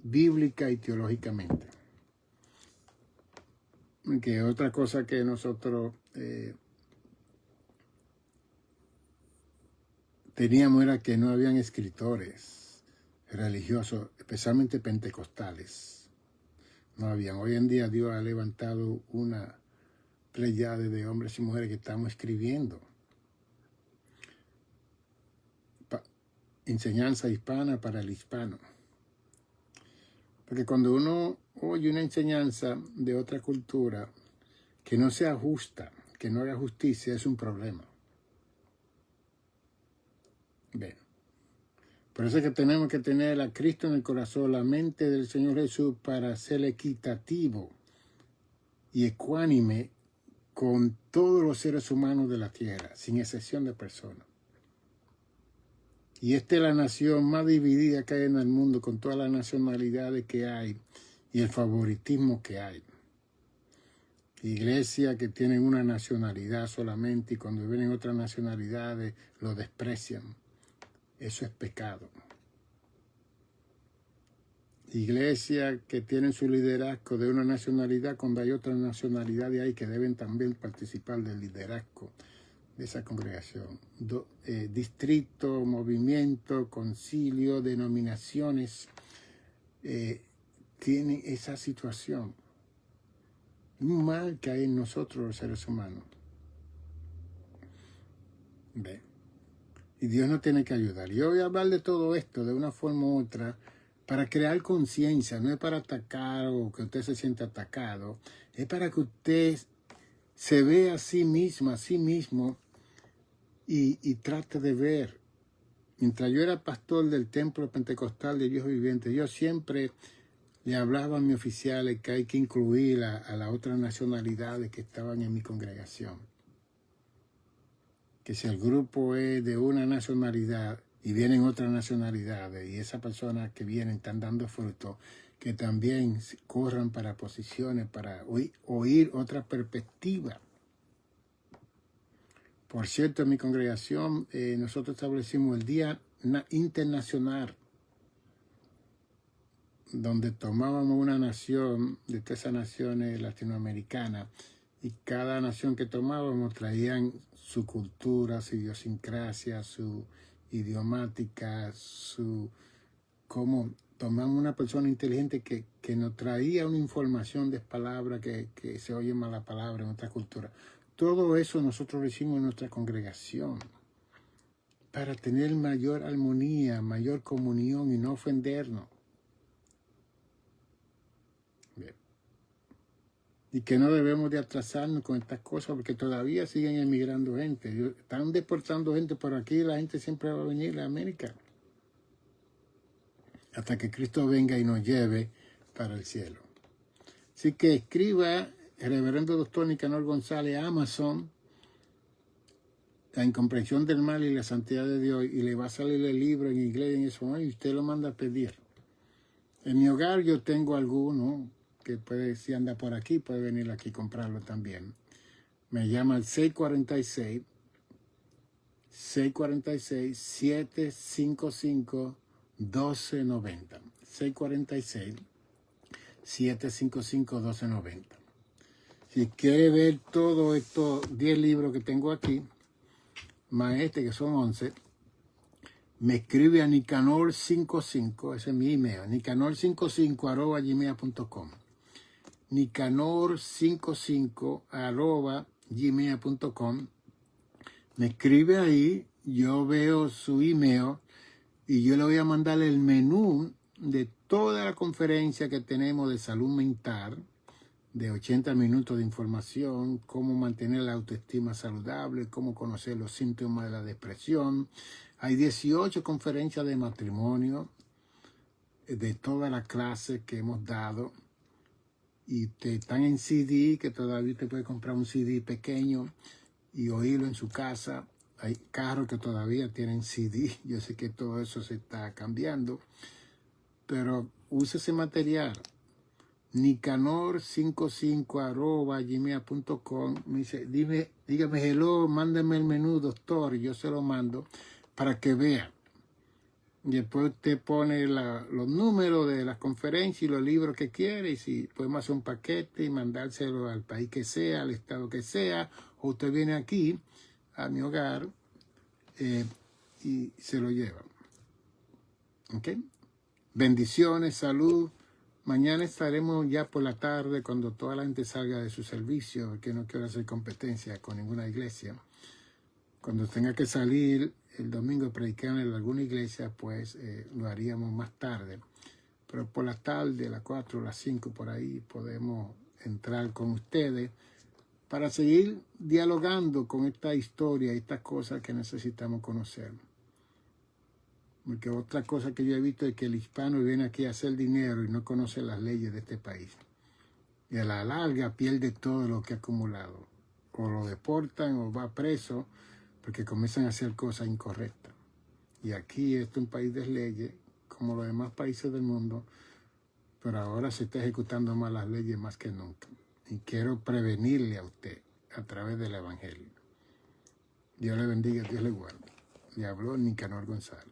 bíblica y teológicamente. Que otra cosa que nosotros teníamos era que no habían escritores religiosos, especialmente pentecostales. No habían. Hoy en día Dios ha levantado una pleyade de hombres y mujeres que estamos escribiendo enseñanza hispana para el hispano. Porque cuando uno oye una enseñanza de otra cultura que no sea justa, que no haga justicia, es un problema. Bien. Por eso es que tenemos que tener a Cristo en el corazón, la mente del Señor Jesús, para ser equitativo y ecuánime con todos los seres humanos de la tierra, sin excepción de personas. Y esta es la nación más dividida que hay en el mundo, con todas las nacionalidades que hay y el favoritismo que hay. Iglesias que tienen una nacionalidad solamente y cuando vienen otras nacionalidades lo desprecian. Eso es pecado. Iglesias que tienen su liderazgo de una nacionalidad cuando hay otra nacionalidad de ahí que deben también participar del liderazgo de esa congregación. Distrito, movimiento, concilio, denominaciones tienen esa situación. Un mal que hay en nosotros los seres humanos. ¿Ve? Y Dios nos tiene que ayudar. Yo voy a hablar de todo esto de una forma u otra para crear conciencia. No es para atacar o que usted se sienta atacado. Es para que usted se vea a sí misma, a sí mismo y trate de ver. Mientras yo era pastor del templo pentecostal de Dios viviente, yo siempre le hablaba a mis oficiales que hay que incluir a las otras nacionalidades que estaban en mi congregación. Que si el grupo es de una nacionalidad y vienen otras nacionalidades y esas personas que vienen están dando fruto, que también corran para posiciones, para oír otra perspectiva. Por cierto, en mi congregación nosotros establecimos el Día Internacional donde tomábamos una nación de todas esas naciones latinoamericanas y cada nación que tomábamos traían su cultura, su idiosincrasia, su idiomática, cómo tomamos una persona inteligente que nos traía una información de palabras que se oye mala palabra en otra cultura. Todo eso nosotros lo hicimos en nuestra congregación para tener mayor armonía, mayor comunión y no ofendernos. Bien. Y que no debemos de atrasarnos con estas cosas porque todavía siguen emigrando gente. Están deportando gente por aquí y la gente siempre va a venir a América hasta que Cristo venga y nos lleve para el cielo. Así que escriba el reverendo doctor Nicanor González a Amazon, La incomprensión del mal y la santidad de Dios, y le va a salir el libro en inglés en eso, y usted lo manda a pedir. En mi hogar yo tengo alguno que puede, si anda por aquí, puede venir aquí a comprarlo también. Me llama al 646-755-1290. 646-755-1290. Si quiere ver todos estos 10 libros que tengo aquí, más este que son 11, me escribe a Nicanor55, ese es mi email, nicanor55@gmail.com. Nicanor55@gmail.com. Me escribe ahí, yo veo su email y yo le voy a mandar el menú de toda la conferencia que tenemos de salud mental, de 80 minutos de información, cómo mantener la autoestima saludable, cómo conocer los síntomas de la depresión. Hay 18 conferencias de matrimonio de todas las clases que hemos dado y están en CD, que todavía te puede comprar un CD pequeño y oírlo en su casa. Hay carros que todavía tienen CD. Yo sé que todo eso se está cambiando, pero use ese material. Nicanor55@gmail.com. Me dice, dígame hello, mándame el menú, doctor, y yo se lo mando para que vea. Y después usted pone los números de las conferencias y los libros que quiere, y si podemos hacer un paquete y mandárselo al país que sea, al estado que sea, o usted viene aquí a mi hogar y se lo lleva. ¿Ok? Bendiciones, salud. Mañana estaremos ya por la tarde cuando toda la gente salga de su servicio, que no quiero hacer competencia con ninguna iglesia. Cuando tenga que salir el domingo a predicar en alguna iglesia, pues lo haríamos más tarde. Pero por la tarde, a las 4 o las 5 por ahí, podemos entrar con ustedes para seguir dialogando con esta historia y estas cosas que necesitamos conocer. Porque otra cosa que yo he visto es que el hispano viene aquí a hacer dinero y no conoce las leyes de este país. Y a la larga pierde todo lo que ha acumulado. O lo deportan o va preso porque comienzan a hacer cosas incorrectas. Y aquí este es un país de leyes, como los demás países del mundo, pero ahora se está ejecutando más las leyes más que nunca. Y quiero prevenirle a usted a través del Evangelio. Dios le bendiga, Dios le guarde. Le habló Nicanor González.